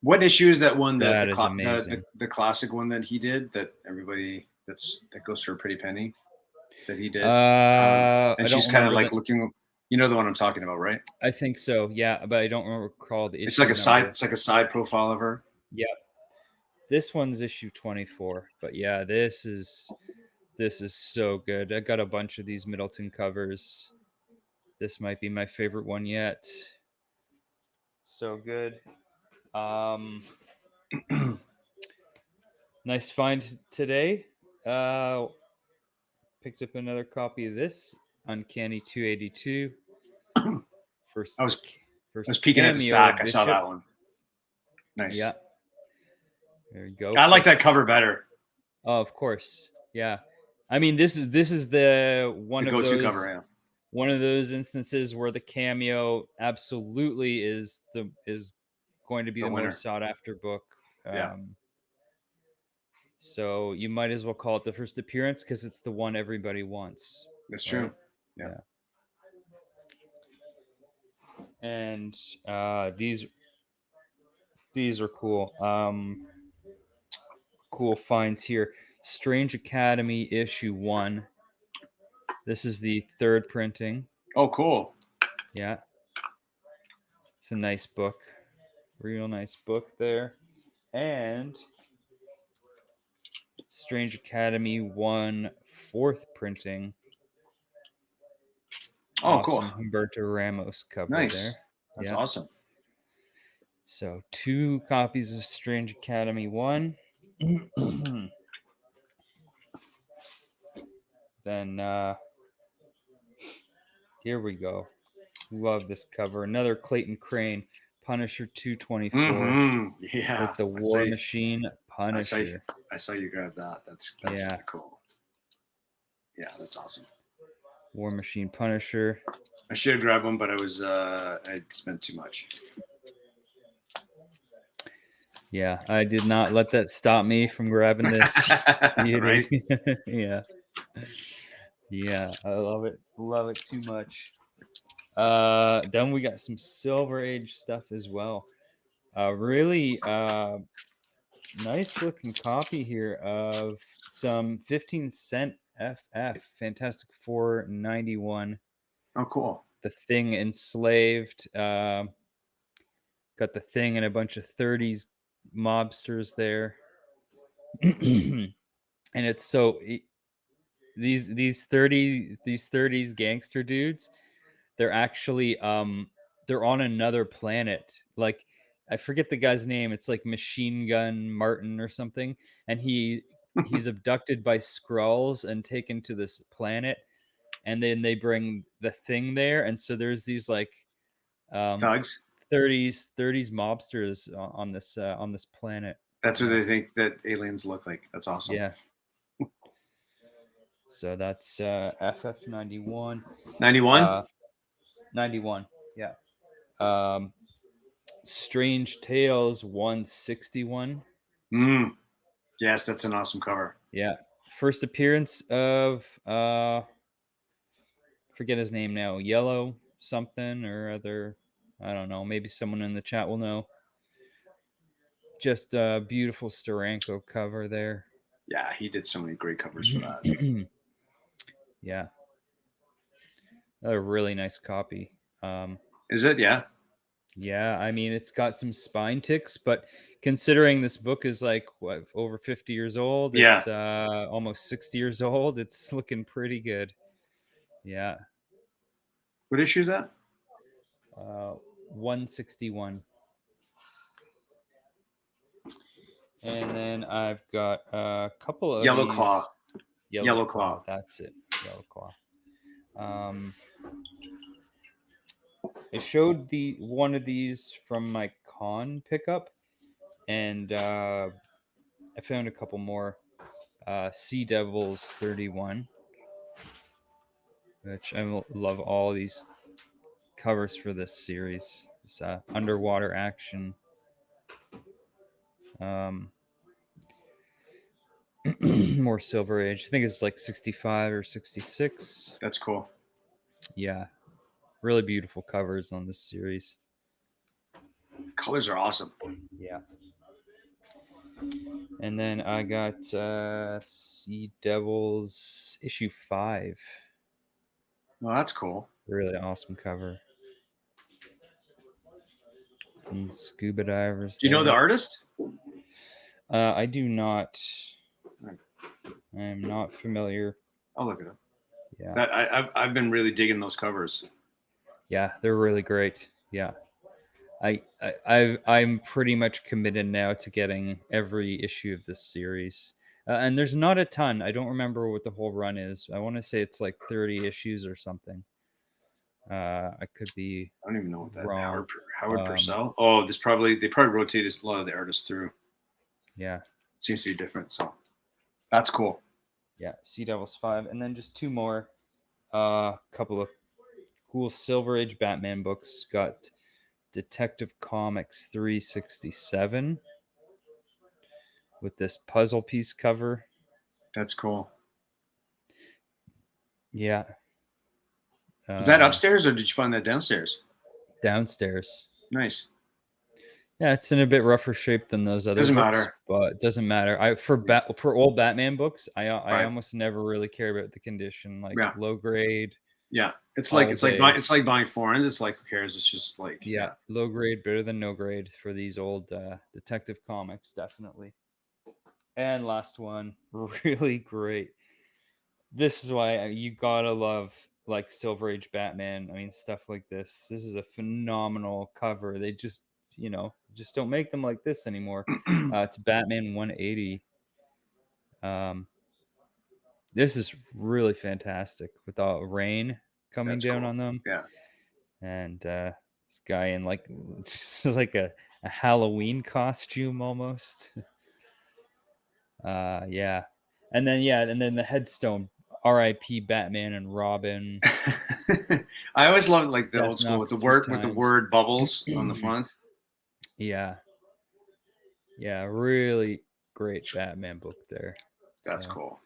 B: What issue is that one?
A: That is amazing.
B: The classic one that he did that everybody that goes for a pretty penny that he did. And she's kind of like looking. You know the one I'm talking about, right?
A: I think so. Yeah, but I don't recall the issue.
B: It's like a side. It's like a side profile of her.
A: Yeah. This one's issue 24, but yeah, this is so good. I got a bunch of these Middleton covers. This might be my favorite one yet. So good. Nice find today. Picked up another copy of this Uncanny 282. First,
B: I was
A: first
B: peeking at the
A: cameo
B: stack. I saw
A: Bishop.
B: that one. Nice.
A: Yeah. There you go.
B: I like that cover better.
A: Oh, of course. Yeah. I mean, this is the one
B: The
A: of
B: go-to
A: those
B: cover, yeah.
A: one of those instances where the cameo absolutely is going to be
B: The
A: the
B: winner.
A: most sought after book.
B: Yeah.
A: So you might as well call it the first appearance because it's the one everybody wants.
B: That's true.
A: Yeah. And these are cool. Cool finds here. Strange Academy issue 1. This is the 3rd printing.
B: Oh, cool.
A: Yeah. It's a nice book. Real nice book there. And Strange Academy 1 4th printing.
B: Oh,
A: Awesome
B: cool.
A: Humberto Ramos cover
B: Nice.
A: there.
B: That's awesome.
A: So 2 copies of Strange Academy 1. Then here we go. Love this cover. Another Clayton Crane Punisher 224.
B: Yeah.
A: With the War Machine Punisher.
B: I saw you grab that. That's really cool. Yeah, that's awesome.
A: War Machine Punisher.
B: I should have grabbed one, but I spent too much.
A: Yeah, I did not let that stop me from grabbing this.
B: Right?
A: Yeah. Yeah, I love it. Love it too much. Then we got some Silver Age stuff as well. Really nice looking copy here of some 15 Cent FF Fantastic Four 91.
B: Oh, cool.
A: The Thing Enslaved. Got the Thing and a bunch of 30s mobsters there. And it's so these 30s gangster dudes, they're actually they're on another planet. Like, I forget the guy's name. It's like Machine Gun Martin or something, and he's abducted by Skrulls and taken to this planet, and then they bring the Thing there, and so there's these like
B: thugs,
A: 30s mobsters on this planet.
B: That's what they think that aliens look like. That's awesome.
A: Yeah. So that's FF 91.
B: 91?
A: 91. Yeah. Strange Tales 161.
B: Yes, that's an awesome cover.
A: Yeah. First appearance of forget his name now. Yellow something or other. I don't know. Maybe someone in the chat will know. Just a beautiful Steranko cover there.
B: Yeah, he did so many great covers for that.
A: Yeah. A really nice copy.
B: Is it? Yeah.
A: Yeah, I mean, it's got some spine ticks, but considering this book is like what, over 50 years old, it's almost 60 years old, it's looking pretty good. Yeah.
B: What issue is that?
A: 161. And then I've got a couple of
B: Yellow
A: these.
B: Claw.
A: Yellow Claw. That's it. Yellow Claw. I showed one of these from my con pickup, and I found a couple more. Sea Devils 31, which I love all these covers for this series. It's underwater action. More Silver Age. I think it's like 65 or 66.
B: That's cool.
A: Yeah. Really beautiful covers on this series.
B: The colors are awesome.
A: Yeah. And then I got Sea Devils issue 5.
B: Well, that's cool.
A: Really awesome cover. Some scuba divers.
B: Do you know the artist?
A: I do not.
B: Right.
A: I am not familiar.
B: I'll look it up.
A: Yeah.
B: That I've been really digging those covers.
A: Yeah, they're really great. Yeah. I'm pretty much committed now to getting every issue of this series. And there's not a ton. I don't remember what the whole run is. I want to say it's like 30 issues or something. I could be
B: I don't even know what that
A: wrong.
B: Howard Purcell. Oh, they probably rotated a lot of the artists through.
A: Yeah.
B: Seems to be different. So that's cool.
A: Yeah. Sea Devils 5. And then just two more. Couple of cool Silver Age Batman books. Got Detective Comics 367 with this puzzle piece cover.
B: That's cool.
A: Yeah.
B: Is that upstairs or did you find that downstairs?
A: Downstairs.
B: Nice.
A: Yeah, it's in a bit rougher shape than those other
B: Doesn't
A: books,
B: matter.
A: but it doesn't matter. For old Batman books, I
B: Right.
A: almost never really care about the condition, like
B: Yeah.
A: low grade.
B: Yeah, it's
A: all
B: like
A: day.
B: buying foreigns. It's like, who cares? It's just like
A: Yeah, low grade, better than no grade for these old Detective Comics, definitely. And last one, really great. This is why you gotta love like Silver Age Batman. I mean, stuff like this. This is a phenomenal cover. They just, just don't make them like this anymore. It's Batman 180. This is really fantastic with all rain coming
B: That's
A: down
B: cool.
A: on them.
B: Yeah.
A: And this guy in like just like a Halloween costume almost. Yeah. And then the headstone, R.I.P. Batman and Robin.
B: I always loved like the
A: Death
B: old school with
A: knocks
B: the
A: 3
B: word
A: times.
B: bubbles on the front.
A: Yeah. Yeah, really great Batman book there.
B: That's
A: So,
B: cool.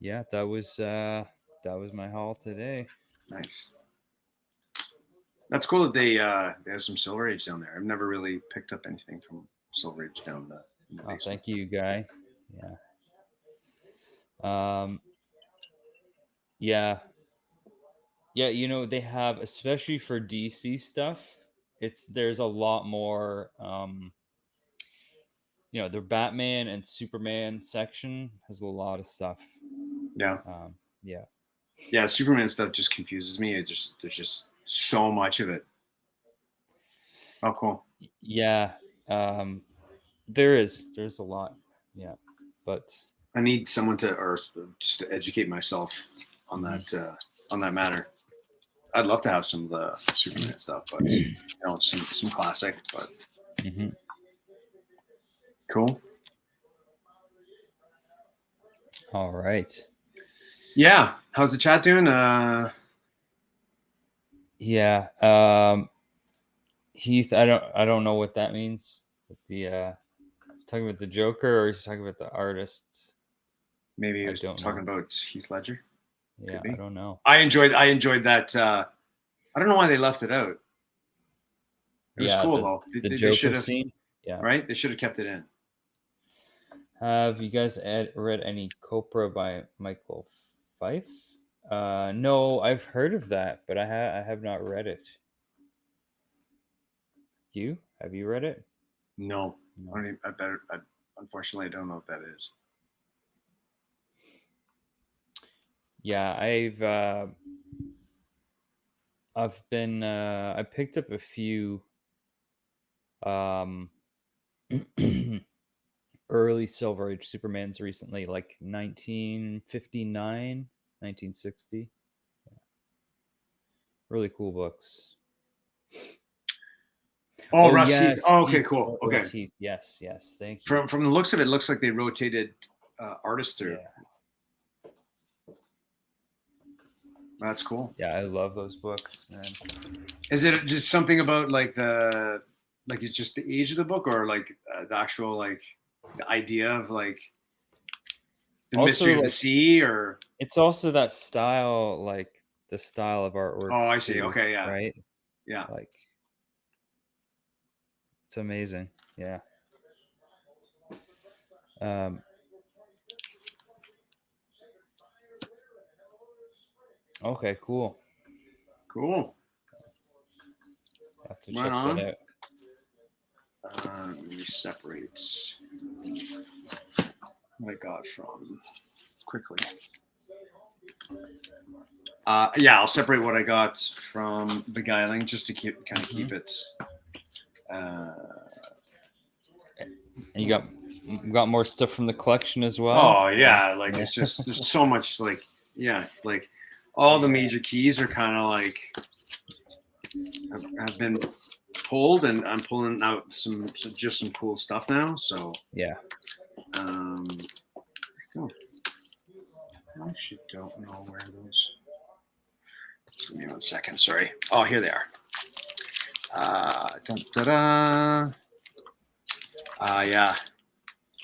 A: yeah, that was my haul today.
B: Nice. That's cool that they have some Silver Age down there. I've never really picked up anything from Silver Age down in the basement.
A: Thank you, guy. Yeah. Yeah. Yeah, they have, especially for DC stuff, there's a lot more their Batman and Superman section has a lot of stuff.
B: Yeah.
A: Yeah.
B: Yeah, Superman stuff just confuses me. There's just so much of it. Oh, cool.
A: Yeah. There's a lot. Yeah. But
B: I need someone just to educate myself on that matter. I'd love to have some of the Superman stuff, but some classic. But cool.
A: All right.
B: Yeah. How's the chat doing?
A: Yeah. Heath, I don't know what that means. The talking about the Joker, or he's talking about the artists.
B: Maybe he was talking about Heath Ledger.
A: Yeah, I don't know.
B: I enjoyed that. I don't know why they left it out. It was cool though.
A: The Joker scene. Yeah.
B: Right. They should have kept it in.
A: Have you guys read any Copra by Michael Fife? No, I've heard of that, but I have not read it. Have you read it?
B: No. Unfortunately, I don't know what that is.
A: Yeah, I picked up a few early Silver Age Supermans recently, like 1959, 1960. Yeah. Really cool books.
B: Oh, Russ yes. Heath. Oh, okay, cool. Okay.
A: Russ Heath. Yes, thank you.
B: From the looks of it, looks like they rotated artists through.
A: Yeah.
B: That's cool.
A: Yeah, I love those books, man.
B: Is it just something about it's just the age of the book, or like the actual the idea of the also, mystery of the sea, or
A: it's also that style, like the style of artwork.
B: Oh, I see. Okay, yeah.
A: Right?
B: Yeah.
A: It's amazing. Yeah. Okay, cool.
B: Cool.
A: Have to check that out.
B: Let me separate what I got from quickly. Yeah, I'll separate what I got from beguiling just to keep keep it.
A: And you got more stuff from the collection as well.
B: Oh yeah, like it's just there's so much like like all the major keys are kind of like have been pulled, and I'm pulling out some cool stuff now. So
A: yeah.
B: I actually don't know where those. Give me 1 second. Sorry. Oh, here they are. Yeah.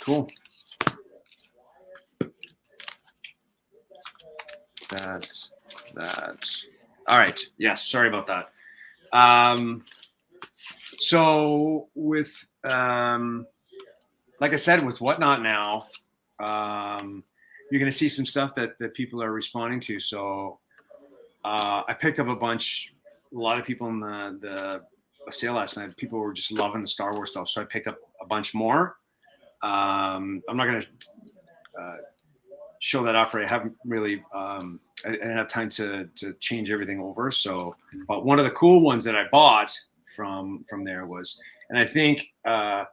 B: Cool. That's. All right. Yes. Sorry about that. So with like I said, with Whatnot now, you're going to see some stuff that people are responding to. So I picked up a lot of people in the sale last night. People were just loving the Star Wars stuff. So I picked up a bunch more. I'm not going to show that off. I haven't really, I didn't have time to change everything over. So, but one of the cool ones that I bought from there was, and I think the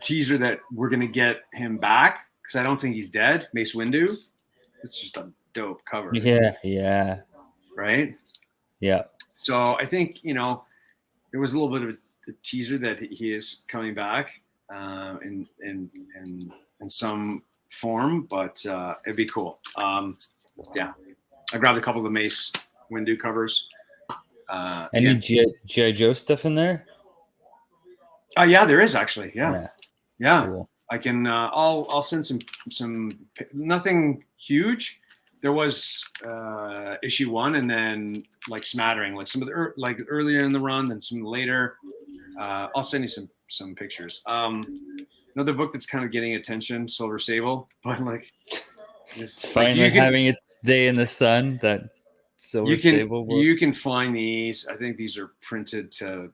B: teaser that we're going to get him back, because I don't think he's dead, Mace Windu. It's just a dope cover.
A: Yeah.
B: Right?
A: Yeah.
B: So I think, there was a little bit of a teaser that he is coming back in some form, but it'd be cool. Yeah. I grabbed a couple of the Mace Windu covers.
A: Any G.I. Joe stuff in there?
B: Yeah, there is actually. Yeah.
A: Cool.
B: I can. I'll send some. Nothing huge. There was issue 1, and then like smattering, like some of the like earlier in the run, then some later. I'll send you some pictures. Another book that's kind of getting attention, Silver Sable, but like
A: it's finally having its day in the sun. That Silver Sable book.
B: You can find these. I think these are printed to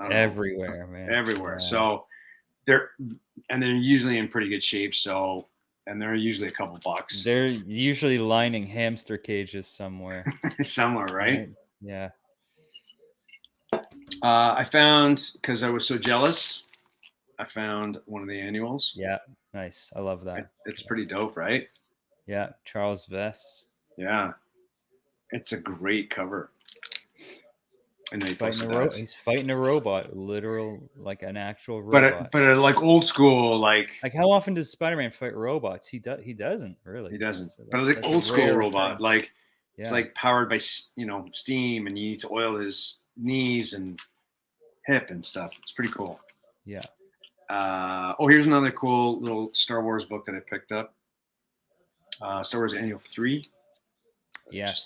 A: everywhere, man.
B: Everywhere. Yeah. So they're usually in pretty good shape. So, and they're usually a couple bucks.
A: They're usually lining hamster cages somewhere.
B: Somewhere, right?
A: Yeah.
B: I found, because I was so jealous, I found one of the annuals.
A: Yeah, nice. I love that.
B: It's pretty dope, right?
A: Yeah, Charles Vess.
B: Yeah, it's a great cover. And
A: he's fighting a robot, literal, like an actual robot.
B: But like old school, like
A: how often does Spider-Man fight robots? He doesn't really.
B: He doesn't. So but like old school robot, thing. Like it's like powered by steam, and you need to oil his knees and hip and stuff. It's pretty cool.
A: Yeah.
B: Here's another cool little Star Wars book that I picked up. Star Wars Annual 3.
A: Yes.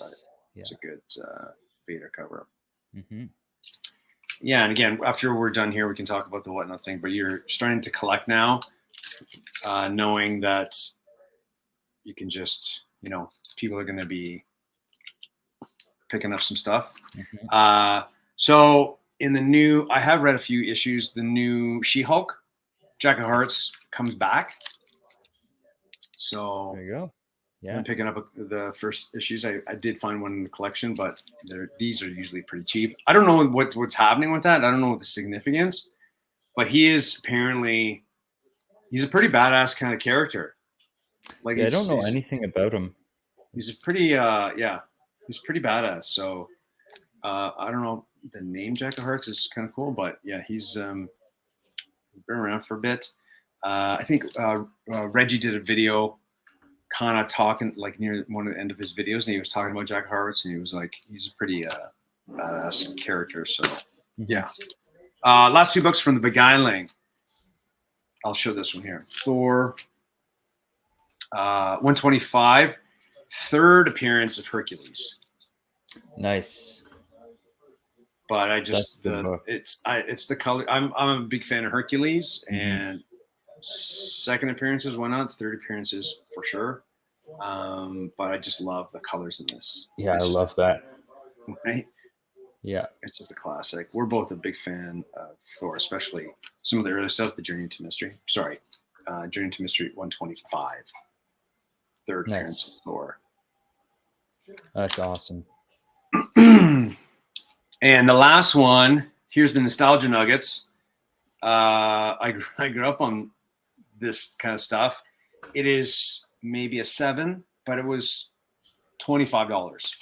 B: It's a good Vader cover.
A: Mm-hmm.
B: Yeah, and again, after we're done here, we can talk about the Whatnot thing. But you're starting to collect now, knowing that you can just, people are going to be picking up some stuff. Mm-hmm. So in the new, I have read a few issues. The new She-Hulk, Jack of Hearts, comes back. So
A: there you go. Yeah,
B: I'm picking up the first issues. I did find one in the collection, but these are usually pretty cheap. I don't know what's happening with that. I don't know what the significance, but he's a pretty badass kind of character. Like
A: I don't know anything about him.
B: He's a pretty he's pretty badass. So I don't know, the name Jack of Hearts is kind of cool, but yeah, he's been around for a bit. I think Reggie did a video kind of talking like near one of the end of his videos, and he was talking about Jack of Hearts, and he was like, he's a pretty badass character. So yeah. Last 2 books from the Beguiling. I'll show this one here. Thor 125, 3rd appearance of Hercules.
A: Nice.
B: But I just it's the color. I'm a big fan of Hercules, and 2nd appearances, why not? 3rd appearances for sure. But I just love the colors in this.
A: Yeah, I love that.
B: Right?
A: Yeah.
B: It's just a classic. We're both a big fan of Thor, especially some of the early stuff, the Journey into Mystery. Sorry, Journey into Mystery 125. Third appearance of Thor.
A: That's awesome.
B: And the last one, here's the nostalgia nuggets. I grew up on this kind of stuff. It is maybe a 7, but it was $25.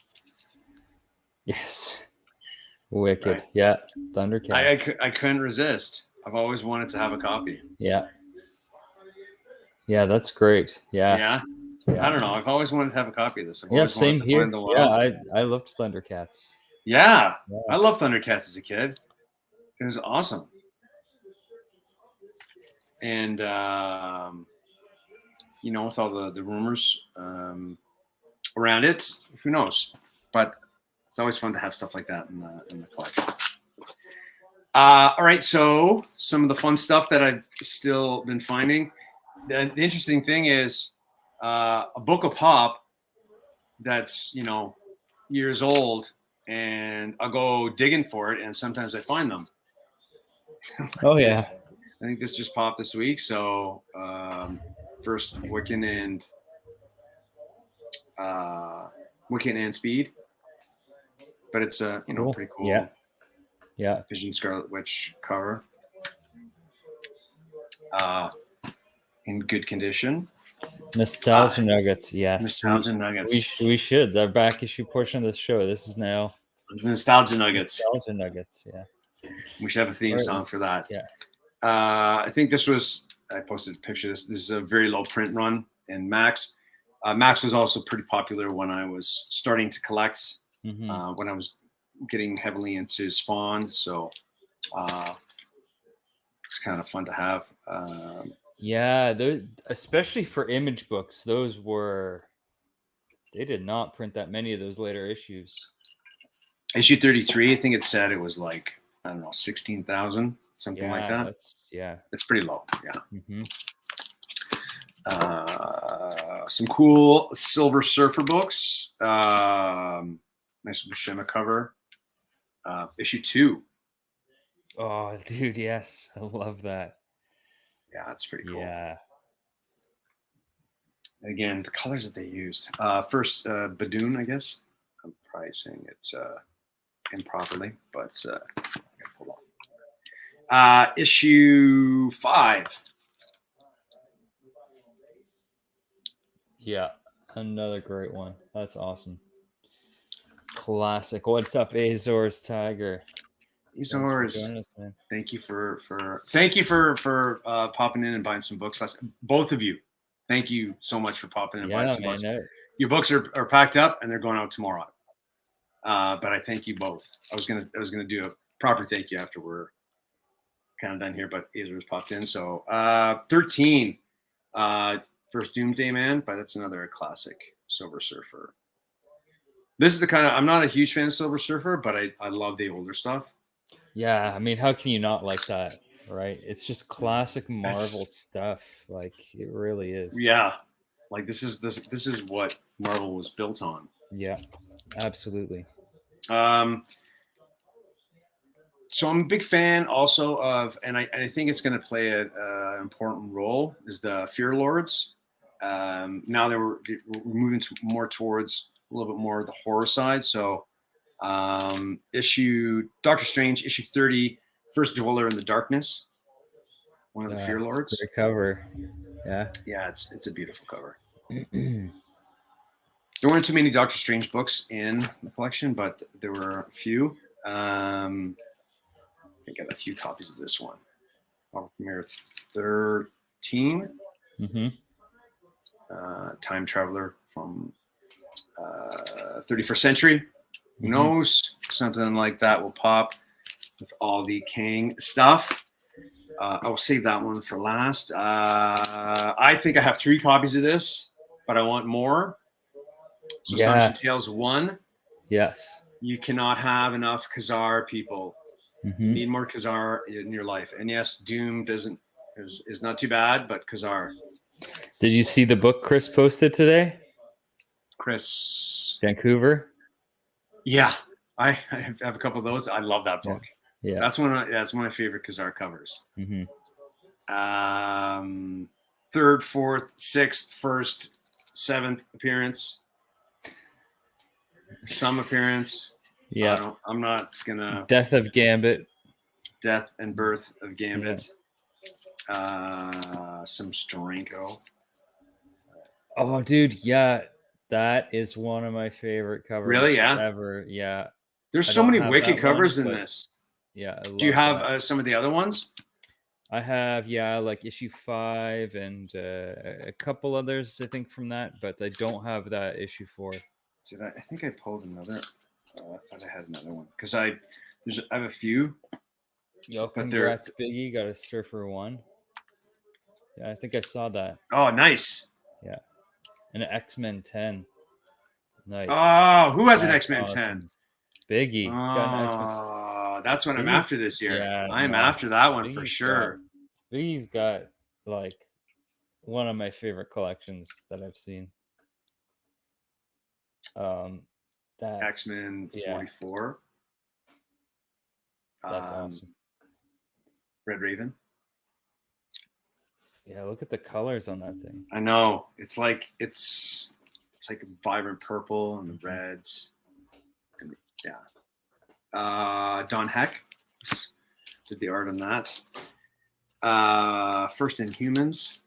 A: Yes. Wicked.
B: Right.
A: Yeah. Thundercats.
B: I couldn't resist. I've always wanted to have a copy.
A: Yeah. Yeah, that's great. Yeah.
B: I don't know. I've always wanted to have a copy of this.
A: Same here. Yeah, I loved Thundercats.
B: Yeah. I loved Thundercats as a kid. It was awesome. And with all the rumors around it, who knows? But it's always fun to have stuff like that in the collection. All right, so some of the fun stuff that I've still been finding. The interesting thing is a book of pop that's years old, and I'll go digging for it, and sometimes I find them.
A: Oh yeah.
B: I think this just popped this week. So first Mckean and Speed, but it's cool. Pretty cool. Yeah. Vision Scarlet Witch cover. In good condition.
A: Nostalgia nuggets, yes.
B: Nostalgia nuggets.
A: We should. The back issue portion of the show. This is now
B: nostalgia nuggets.
A: Nostalgia nuggets, yeah.
B: We should have a theme song for that.
A: Yeah.
B: I think I posted a picture of this. This is a very low print run in Max. Max was also pretty popular when I was starting to collect, when I was getting heavily into Spawn. So it's kind of fun to have.
A: Especially for image books, they did not print that many of those later issues.
B: Issue 33, I think it said it was like, I don't know, 16,000, something like that. It's pretty low. Yeah. Some cool Silver Surfer books. Nice Buscema cover. Issue 2.
A: Oh, dude, yes. I love that.
B: Yeah, it's pretty cool.
A: Yeah.
B: Again, the colors that they used. First, Badoon, I guess. I'm probably saying it improperly, but I gotta pull up. Issue 5.
A: Yeah, another great one. That's awesome. Classic. What's up, Azor's Tiger?
B: Azor's, thank you for popping in and buying some books. Both of you, thank you so much for popping in and buying some books. Your books are packed up and they're going out tomorrow. But I thank you both. I was gonna do a proper thank you after we're kind of done here, but Azor's popped in. So 13, first Doomsday Man, but that's another classic Silver Surfer. This is the kind of, I'm not a huge fan of Silver Surfer, but I love the older stuff.
A: Yeah, I mean, how can you not like that, right? It's just classic Marvel stuff. Like, it really is.
B: Yeah, like this is what Marvel was built on.
A: Yeah, absolutely.
B: So I'm a big fan also of, and I think it's going to play an important role, is the Fear Lords. Now we're moving more towards a little bit more of the horror side. So Doctor Strange, issue 30, First Dweller in the Darkness, one of the Fear Lords.
A: Great cover. Yeah,
B: it's a beautiful cover. There weren't too many Doctor Strange books in the collection, but there were a few. I think I got a few copies of this one. Premiere 13. Time Traveler from 31st Century. Who knows? Something like that will pop with all the Kang stuff. I will save that one for last. I think I have 3 copies of this, but I want more. So Astonishing Tales 1.
A: Yes.
B: You cannot have enough Khazar, people. You need more Khazar in your life. And yes, Doom is not too bad, but Khazar.
A: Did you see the book Chris posted today?
B: Chris
A: Vancouver?
B: Yeah. I have a couple of those. I love that book.
A: Yeah.
B: That's one of my favorite Kazar covers.
A: Mm-hmm.
B: 3rd, 4th, 6th, 1st, 7th appearance. Some appearance.
A: Yeah.
B: I'm not gonna.
A: Death of Gambit.
B: Death and Birth of Gambit. Yeah. Some Steranko.
A: Oh, dude, yeah, that is one of my favorite covers.
B: Really? Yeah.
A: Ever. Yeah.
B: There's
A: I
B: so
A: don't
B: many
A: have
B: wicked
A: that
B: covers
A: one,
B: in
A: but
B: this.
A: Yeah.
B: Do you have some of the other ones?
A: I have, like issue 5 and a couple others, I think, from that, but I don't have that issue 4.
B: I think I pulled another. I thought I had another one because I have a few.
A: Yo, congrats, Biggie. Got a Surfer 1. Yeah, I think I saw that.
B: Oh, nice.
A: Yeah. And an X-Men 10. Nice.
B: Oh, who has an X-Men 10?
A: Biggie.
B: Oh, that's what I'm after this year.
A: Yeah,
B: I'm after that one for sure.
A: Biggie's got like one of my favorite collections that I've seen. That's
B: X-Men 44.
A: That's awesome.
B: Red Raven.
A: Yeah, look at the colors on that thing.
B: I know. It's like a vibrant purple and the reds. And yeah. Don Heck did the art on that. First Inhumans.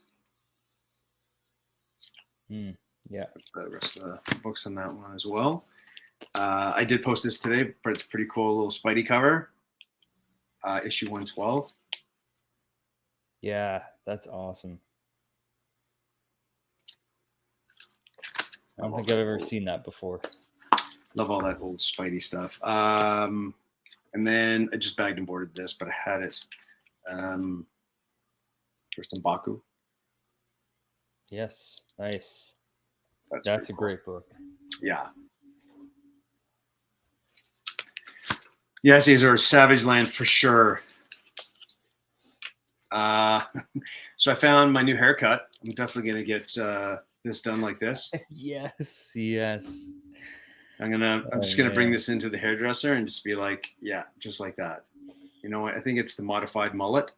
A: Yeah.
B: The rest of the books on that one as well. I did post this today, but it's pretty cool. Little Spidey cover. Issue 112.
A: Yeah, that's awesome. I don't think I've ever seen that before.
B: Love all that old Spidey stuff. And then I just bagged and boarded this, but I had it. First M'Baku.
A: Yes, nice.
B: That's
A: a great book.
B: Yeah. Yes, these are Savage Land for sure. So I found my new haircut. I'm definitely gonna get this done like this.
A: Yes.
B: I'm just gonna bring this into the hairdresser and just be like, yeah, just like that. You know what? I think it's the modified mullet.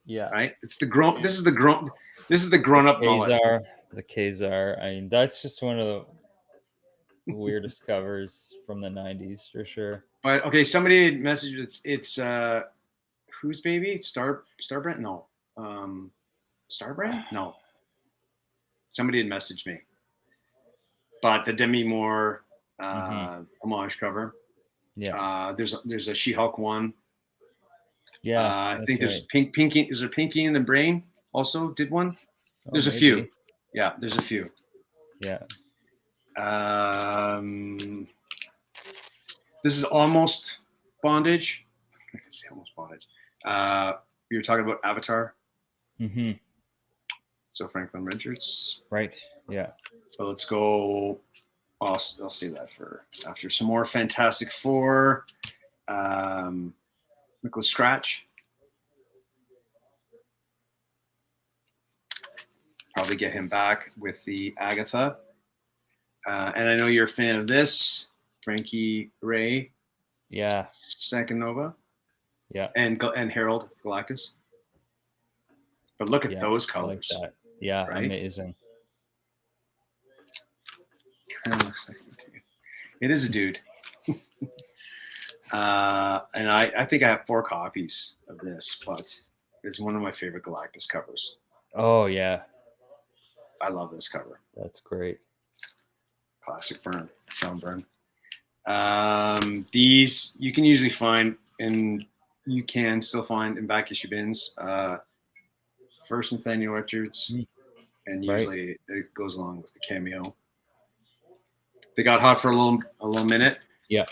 A: Yeah.
B: Right. It's the grown. This is the grown up mullet.
A: The Kazar. I mean, that's just one of the weirdest covers from the 90s for sure.
B: But okay, somebody messaged it's whose baby? Starbrand? No. Starbrand? No. Somebody had messaged me. But the Demi Moore homage cover.
A: Yeah.
B: There's a She-Hulk one.
A: Yeah.
B: I think there's Pinky. Is there Pinky in the Brain also did one? There's a few. Yeah, there's a few.
A: Yeah.
B: This is almost bondage. I can say almost bondage. We were talking about Avatar.
A: Mm-hmm.
B: So Franklin Richards.
A: Right. Yeah.
B: So let's go. I'll see that for after some more Fantastic Four. Nicholas Scratch. Probably get him back with the Agatha. And I know you're a fan of this. Frankie Ray.
A: Yeah.
B: Second Nova.
A: Yeah.
B: And Harold Galactus. But look at those colors.
A: Like that. Yeah,
B: right?
A: Amazing.
B: Kind of looks like it too. It is a dude. And I think I have 4 copies of this, but it's one of my favorite Galactus covers.
A: Oh, yeah.
B: I love this cover.
A: That's great.
B: Classic John Byrne. These you can usually find, and you can still find in back issue bins. First Nathaniel Richards, and usually it goes along with the cameo. They got hot for a little minute.
A: Yeah.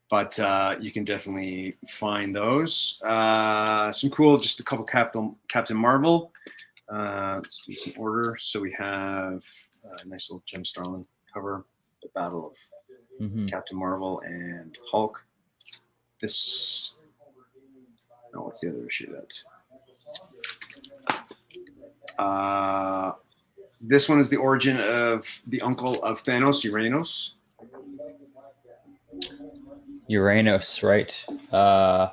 B: But you can definitely find those. Some cool, just a couple Captain Marvel. Let's do some order. So we have a nice little Jim Starlin cover, the Battle of Captain Marvel and Hulk. What's the other issue that? This one is the origin of the uncle of Thanos, Uranos.
A: Uranus, right? Oh,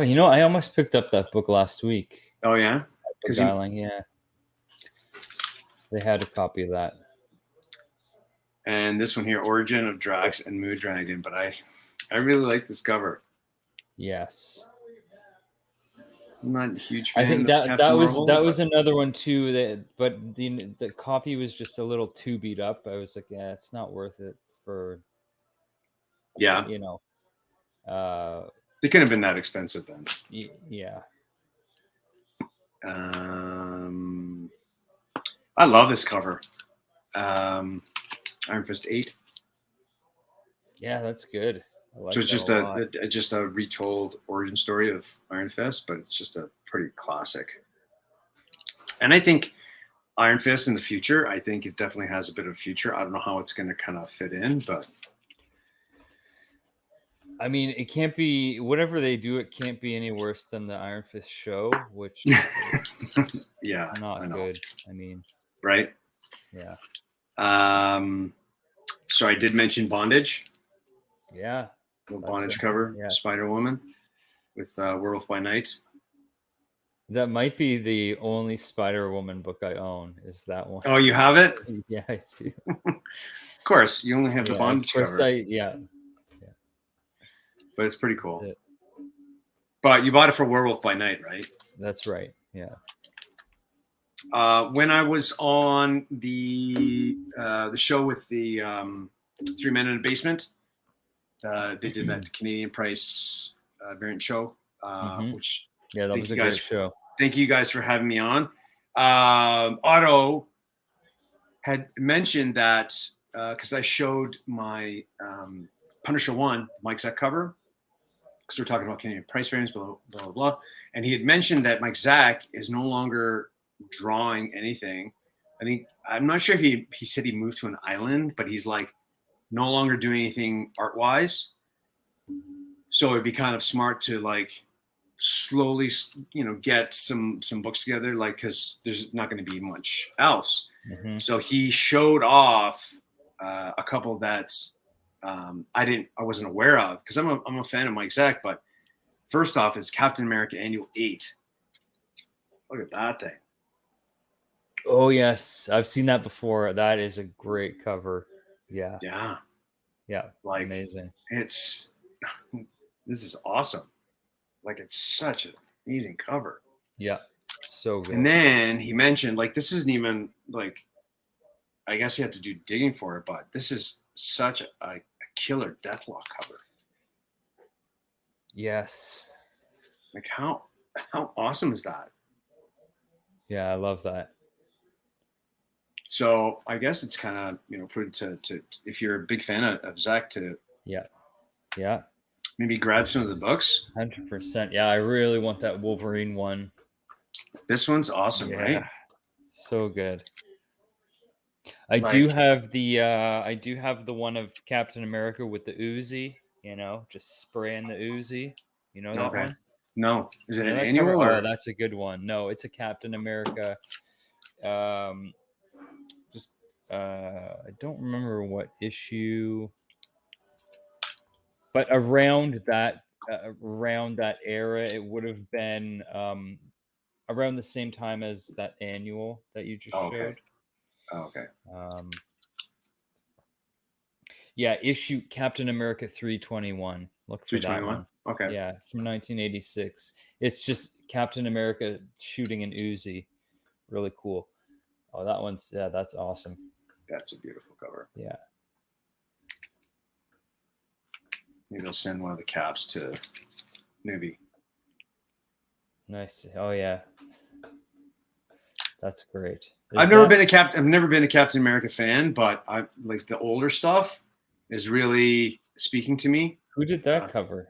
A: you know, I almost picked up that book last week.
B: Oh yeah,
A: Beguiling, yeah. They had a copy of that.
B: And this one here, Origin of Drax and Mood Dragon. But I really like this cover.
A: Yes.
B: I'm not a huge fan.
A: I think
B: of Captain Marvel,
A: that was another one too. But the copy was just a little too beat up. I was like, yeah, it's not worth it for.
B: Yeah.
A: You know.
B: They couldn't have been that expensive then.
A: Yeah.
B: I love this cover. Iron Fist 8.
A: Yeah, that's good. I like
B: so it's
A: that
B: just a retold origin story of Iron Fist, but it's just a pretty classic. And I think Iron Fist in the future, I think it definitely has a bit of a future. I don't know how it's going to kind of fit in, but
A: I mean, it can't be whatever they do. It can't be any worse than the Iron Fist show, which
B: yeah,
A: not good. I mean,
B: right?
A: Yeah.
B: So I did mention Bondage.
A: Yeah.
B: Bondage cover, yeah. Spider-Woman with Werewolf by Night.
A: That might be the only Spider-Woman book I own. Is that one?
B: Oh, you have it?
A: Yeah, I do.
B: Of course, you only have the Bondage cover.
A: Yeah.
B: But it's pretty cool. But you bought it for Werewolf by Night, right?
A: That's right. Yeah.
B: When I was on the show with the Three Men in a Basement, they did that Canadian Price variant show, which
A: that was a great show.
B: Thank you guys for having me on. Otto had mentioned that because I showed my Punisher 1 Mike Zack cover, because we're talking about Canadian Price variants, blah, blah, blah, blah. And he had mentioned that Mike Zack is no longer drawing anything. I'm not sure if he said he moved to an island, but he's like no longer doing anything art wise. So it'd be kind of smart to like slowly, get some books together, like, because there's not going to be much else. So he showed off a couple that I wasn't aware of, because I'm a fan of Mike Zack. But first off is Captain America Annual 8. Look at that thing.
A: Oh yes, I've seen that before. That is a great cover. Yeah. Like amazing.
B: This is awesome. Like, it's such an amazing cover.
A: Yeah, so good.
B: And then he mentioned, like, this isn't even like, I guess you have to do digging for it, but this is such a killer Deathlock cover.
A: Yes.
B: Like, how awesome is that?
A: Yeah, I love that.
B: So I guess it's kind of, prudent to if you're a big fan of Zack, to maybe grab some of the books.
A: 100%. Yeah, I really want that Wolverine one.
B: This one's awesome, right?
A: So good. I do have the one of Captain America with the Uzi, just spraying the Uzi. You know that one?
B: No. Is it an annual?
A: Oh, that's a good one. No, it's a Captain America. I don't remember what issue, but around that era, it would have been around the same time as that annual that you just showed.
B: Okay.
A: Issue Captain America 321. Look for that one.
B: Okay.
A: Yeah, from 1986. It's just Captain America shooting an Uzi. Really cool. Oh, that's awesome.
B: That's a beautiful cover.
A: Yeah.
B: Maybe I'll send one of the caps to Newbie.
A: Nice. Oh yeah. That's great.
B: I've never been a Captain America fan, but I like the older stuff is really speaking to me.
A: Who did that cover?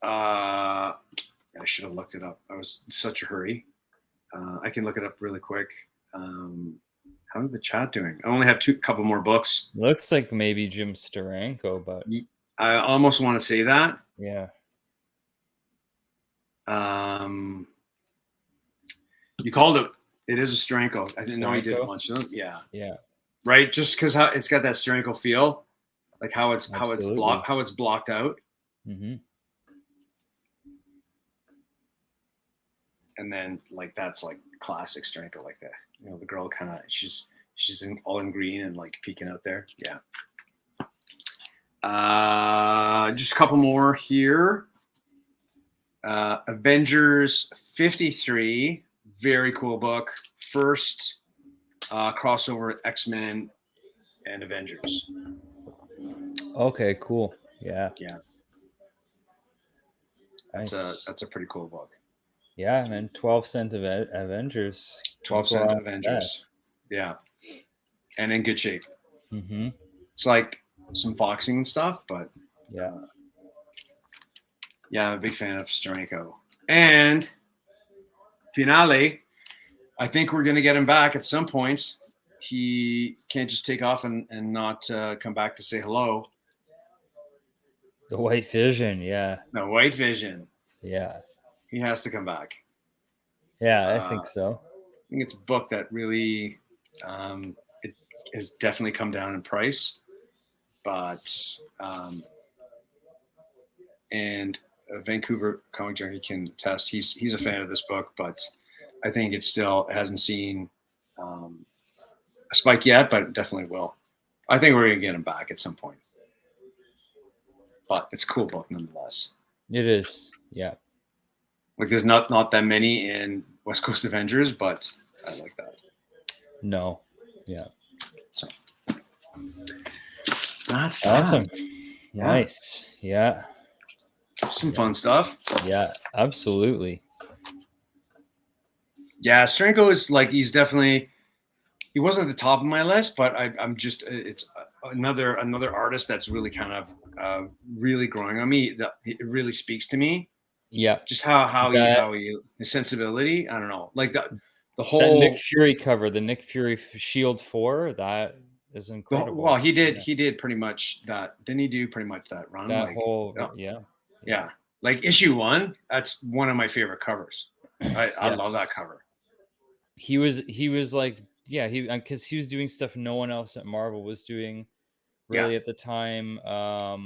B: I should have looked it up. I was in such a hurry. I can look it up really quick. How's the chat doing? I only have couple more books.
A: Looks like maybe Jim Steranko, but
B: I almost want to say that.
A: Yeah.
B: You called it. It is a Steranko. I didn't know he did a bunch of them. Yeah.
A: Yeah.
B: Right. Just because it's got that Steranko feel. like how it's blocked out.
A: Mm-hmm.
B: And then like that's like classic Steranko, like that. You know, the girl kind of she's all in green and like peeking out there. Yeah. Just a couple more here. Avengers 53, very cool book. First crossover X-Men and Avengers.
A: Okay, cool. Yeah.
B: Yeah.
A: Nice.
B: That's a pretty cool book.
A: Yeah, man. 12 Cent Avengers.
B: 12 Cent Avengers. Yeah. And in good shape.
A: Mm-hmm.
B: It's like some foxing and stuff, but
A: yeah.
B: Yeah, I'm a big fan of Steranko. And finale, I think we're going to get him back at some point. He can't just take off and not come back to say hello.
A: The White Vision, yeah.
B: The White Vision.
A: Yeah.
B: He has to come back.
A: Yeah, I think so.
B: I think it's a book that really it has definitely come down in price. But and Vancouver Comic Junkie can attest. He's a fan of this book, but I think it hasn't seen a spike yet, but it definitely will. I think we're gonna get him back at some point. But it's a cool book nonetheless.
A: It is, yeah.
B: Like there's not that many in West Coast Avengers, but I like that.
A: No, yeah.
B: So that's
A: awesome.
B: That.
A: Nice, yeah.
B: Some fun stuff.
A: Yeah, absolutely.
B: Yeah, Steranko is like he wasn't at the top of my list, but I'm just it's another artist that's really kind of really growing on me. It really speaks to me.
A: Yeah,
B: just how he his sensibility. I don't know, like the whole
A: that Nick Fury cover, the Nick Fury Shield 4. That is incredible.
B: Well, he did pretty much that. Didn't he do pretty much that run?
A: That
B: like,
A: whole
B: yeah. Like issue 1, that's one of my favorite covers. I love that cover.
A: He was like, yeah, because he was doing stuff no one else at Marvel was doing really at the time. I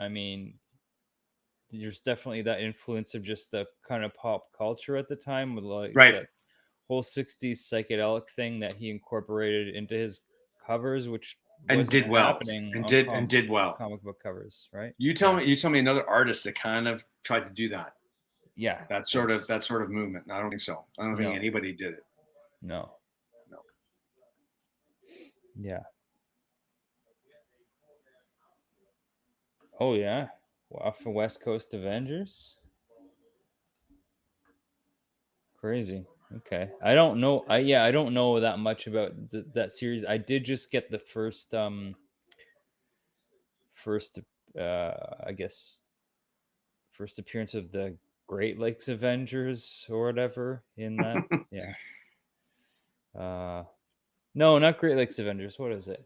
A: mean, there's definitely that influence of just the kind of pop culture at the time with like that whole 60s psychedelic thing that he incorporated into his covers, which
B: did well
A: comic book covers, right?
B: You tell me another artist that kind of tried to do that.
A: Yeah,
B: that sort of movement. I don't think so. I don't think anybody did it.
A: No. Yeah. Oh yeah. Wow, for West Coast Avengers. Crazy. Okay. I don't know. I don't know that much about that series. I did just get the first I guess first appearance of the Great Lakes Avengers or whatever in that. Yeah. No, not Great Lakes Avengers. What is it?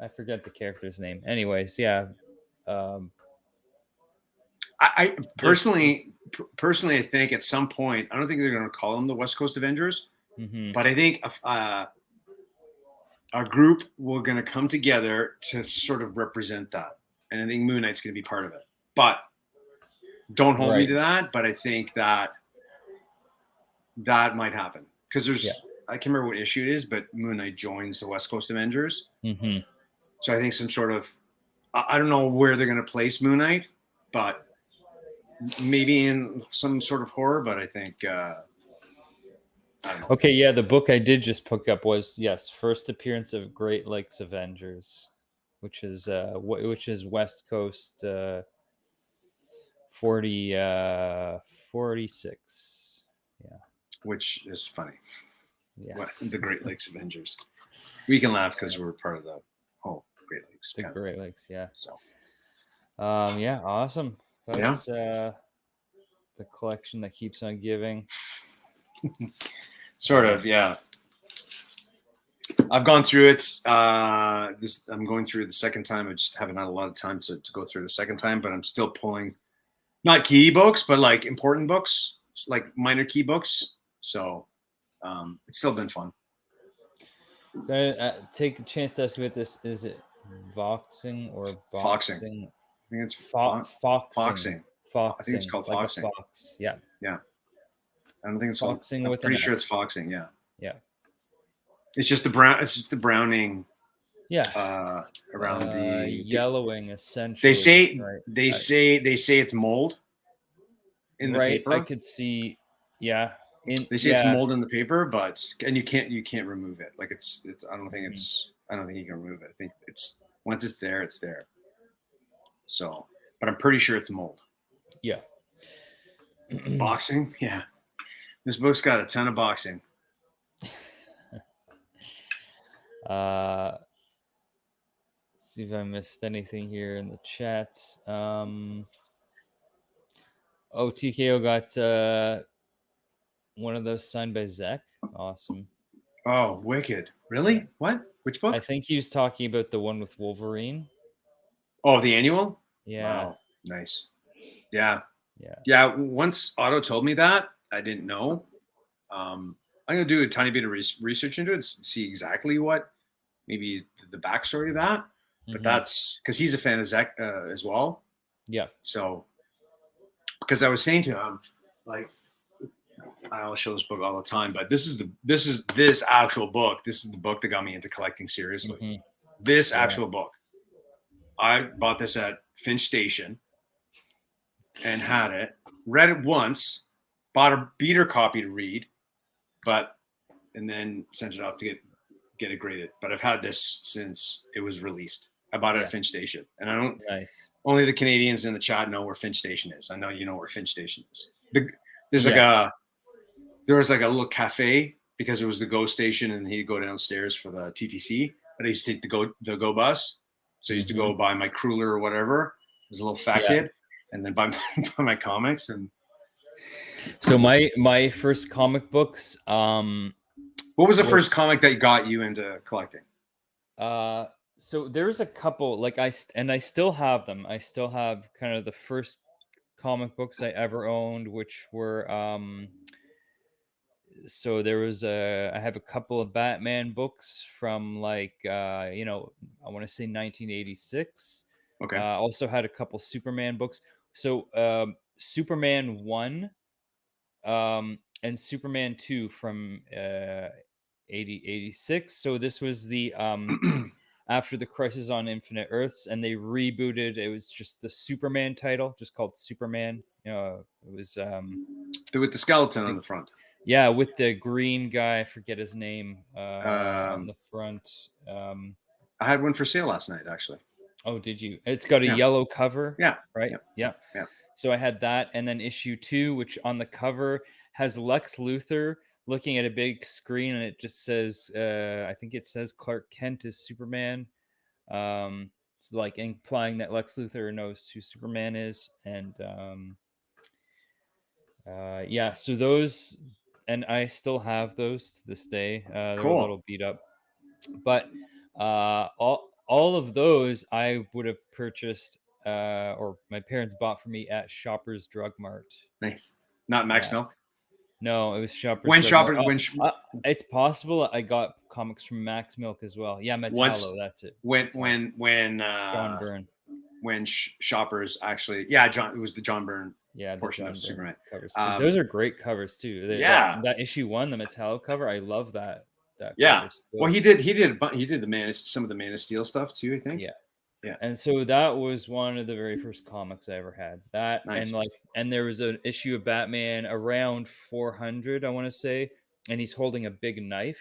A: I forget the character's name. Anyways, yeah.
B: I personally I think at some point, I don't think they're going to call them the West Coast Avengers, but I think a group will going to come together to sort of represent that, and I think Moon Knight's going to be part of it. But don't hold me to that. But I think that might happen because there's I can't remember what issue it is, but Moon Knight joins the West Coast Avengers. So I think some sort of I don't know where they're going to place Moon Knight, but maybe in some sort of horror. But I think I don't know.
A: Okay, yeah, the book I did just pick up was first appearance of Great Lakes Avengers, which is West Coast 46. Yeah,
B: which is funny.
A: Yeah,
B: the Great Lakes Avengers. We can laugh because we're part of the whole Great Lakes.
A: The Great Lakes, yeah.
B: So,
A: yeah, awesome. That's the collection that keeps on giving.
B: Sort of, yeah. I've gone through it. I'm going through it the second time. I just haven't had a lot of time to go through the second time, but I'm still pulling not key books, but like important books, like minor key books. So it's still been fun.
A: Take a chance to ask about this. Is it Voxing or
B: Foxing.
A: boxing?
B: I think it's
A: Foxing.
B: foxing. I think it's called
A: Like
B: foxing.
A: a fox. Yeah.
B: Yeah. I don't think it's called.
A: Foxing
B: I'm
A: with
B: pretty
A: an
B: sure
A: F.
B: it's foxing. Yeah.
A: Yeah.
B: It's just the brown. It's just the browning.
A: Yeah.
B: Around the.
A: Yellowing essentially.
B: They say.
A: Right.
B: They say it's mold. In the
A: Right.
B: paper.
A: I could see. Yeah.
B: They say it's mold in the paper, but you can't remove it. Like it's. I don't think you can remove it. I think it's once it's there, it's there. So, but I'm pretty sure it's mold.
A: Yeah.
B: Boxing, yeah. This book's got a ton of boxing.
A: See if I missed anything here in the chat. TKO got one of those signed by Zach. Awesome.
B: Oh, wicked! Really? Yeah. What? Which book?
A: I think he was talking about the one with Wolverine.
B: Oh, the annual?
A: Yeah.
B: Wow, nice. Yeah.
A: Yeah.
B: Yeah. Once Otto told me that, I didn't know. I'm gonna do a tiny bit of research into it, see exactly what maybe the backstory of that. But that's because he's a fan of Zach as well.
A: Yeah.
B: So, because I was saying to him, like, I'll show this book all the time, but this actual book. This is the book that got me into collecting seriously. This actual book. I bought this at Finch Station and had it. Read it once, bought a beater copy to read, and then sent it off to get it graded. But I've had this since it was released. I bought it at Finch Station, and I don't.
A: Nice.
B: Only the Canadians in the chat know where Finch Station is. I know you know where Finch Station is. There was like a little cafe because it was the GO station, and he'd go downstairs for the TTC. But I used to take the GO bus, so I used to go buy my Cruller or whatever as a little fat kid, and then buy my comics. And
A: so my first comic books.
B: What was the first comic that got you into collecting?
A: So there's a couple, like I still have them. I still have kind of the first comic books I ever owned, which were so there was I have a couple of Batman books from like I want to say 1986.
B: Okay.
A: Also had a couple Superman books. So Superman 1 and Superman 2 from 86. So this was the after the Crisis on Infinite Earths, and they rebooted. It was just the Superman title, just called Superman. It was
B: with the skeleton on the front.
A: Yeah, with the green guy, I forget his name on the front.
B: I had one for sale last night, actually.
A: Oh, did you? It's got a yellow cover.
B: Yeah.
A: Right. Yeah. So I had that, and then issue 2, which on the cover has Lex Luthor looking at a big screen, and it just says, I think it says Clark Kent is Superman. So like implying that Lex Luthor knows who Superman is, and so those, and I still have those to this day. They're a little beat up, but all of those I would have purchased or my parents bought for me at Shoppers Drug Mart.
B: Nice. Not Max Milk?
A: No, it was Shoppers. It's possible I got comics from Max Milk as well. Yeah, Metallo, that's it.
B: When
A: John Byrne.
B: When Shoppers actually, it was the John Byrne portion of Superman
A: covers. Those are great covers too. That issue 1, the Metallo cover, I love that.
B: Cover. Well, he did some of the Man of Steel stuff too, I think. Yeah.
A: And so that was one of the very first comics I ever had. That
B: nice.
A: and there was an issue of Batman around 400, I want to say, and he's holding a big knife.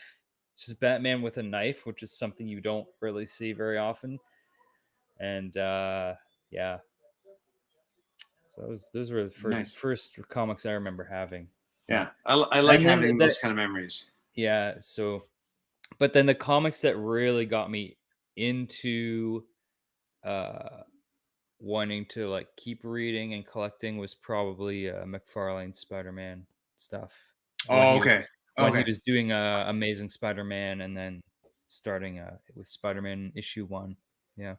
A: It's just Batman with a knife, which is something you don't really see very often. And so those were the first comics I remember having.
B: Yeah, I like having those kind of memories.
A: Yeah. So, but then the comics that really got me into wanting to like keep reading and collecting was probably McFarlane Spider-Man stuff.
B: When
A: he was doing Amazing Spider-Man, and then starting with Spider-Man issue 1. Yeah.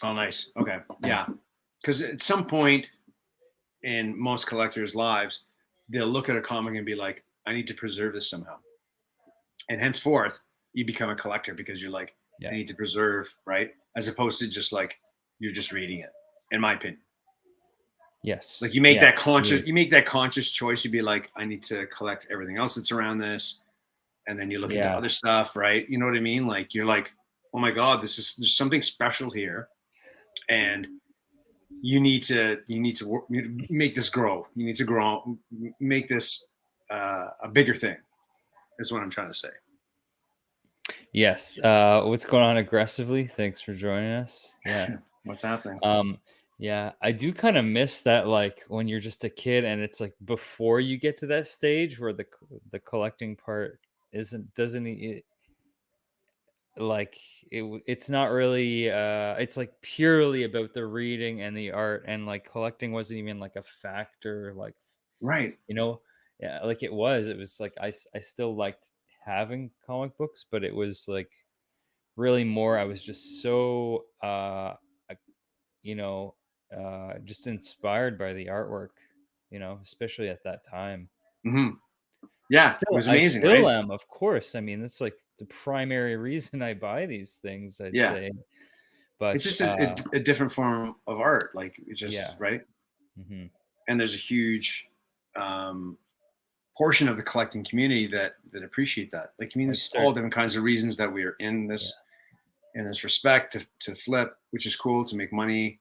B: Oh, nice. Okay. Yeah. Because at some point in most collectors' lives, they'll look at a comic and be like, I need to preserve this somehow. And henceforth, you become a collector because you're like,
A: Yeah.
B: I need to preserve, right? As opposed to just like you're just reading it, in my opinion.
A: Yes.
B: Like you make
A: Yeah.
B: that conscious choice. You'd be like, I need to collect everything else that's around this, and then you look into
A: Yeah.
B: other stuff, right? You know what I mean? Like you're like, oh my god, there's something special here, and you need to make this grow. You need to grow, make this a bigger thing. Is what I'm trying to say.
A: Yes. What's going on aggressively? Thanks for joining us. Yeah.
B: What's happening?
A: Yeah, I do kind of miss that, like when you're just a kid and it's like before you get to that stage where the collecting part doesn't like it's not really it's like purely about the reading and the art, and like collecting wasn't even like a factor, like,
B: Right.
A: you know. Yeah, like it was like I still liked having comic books, but it was like really more I was just so you know, just inspired by the artwork, especially at that time.
B: Mm-hmm. Yeah, it was
A: I
B: amazing,
A: still
B: right?
A: am, of course. I mean, that's like the primary reason I buy these things, I'd
B: Yeah,
A: say.
B: it's
A: But
B: just a different form of art. Like it's
A: yeah,
B: just right.
A: hmm
B: And there's a huge um, portion of the collecting community that appreciate that. Like, I mean,
A: I
B: there's all
A: start.
B: different kinds of reasons that we are
A: Yeah,
B: in this respect to flip, which is cool, to make money,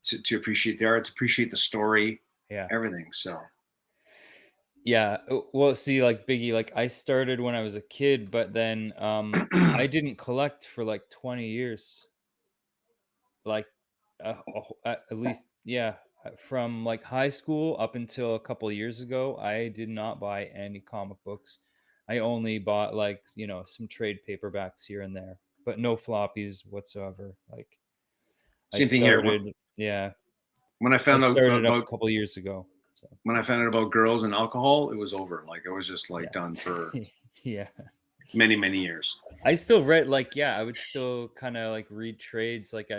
B: to appreciate the art, to appreciate the story,
A: yeah,
B: everything. So,
A: yeah. Well, see, like Biggie, like I started when I was a kid, but then I didn't collect for like 20 years. Like at least, yeah, from like high school up until a couple of years ago, I did not buy any comic books. I only bought like, some trade paperbacks here and there, but no floppies whatsoever. Like I
B: same thing here.
A: started, yeah,
B: When I
A: I
B: found out
A: started up a
B: about
A: couple of years ago. So
B: when I found out about girls and alcohol, it was over. Like I was just like done
A: yeah.
B: for
A: Yeah.
B: many years.
A: I still read, like, yeah, I would still kind of like read trades, like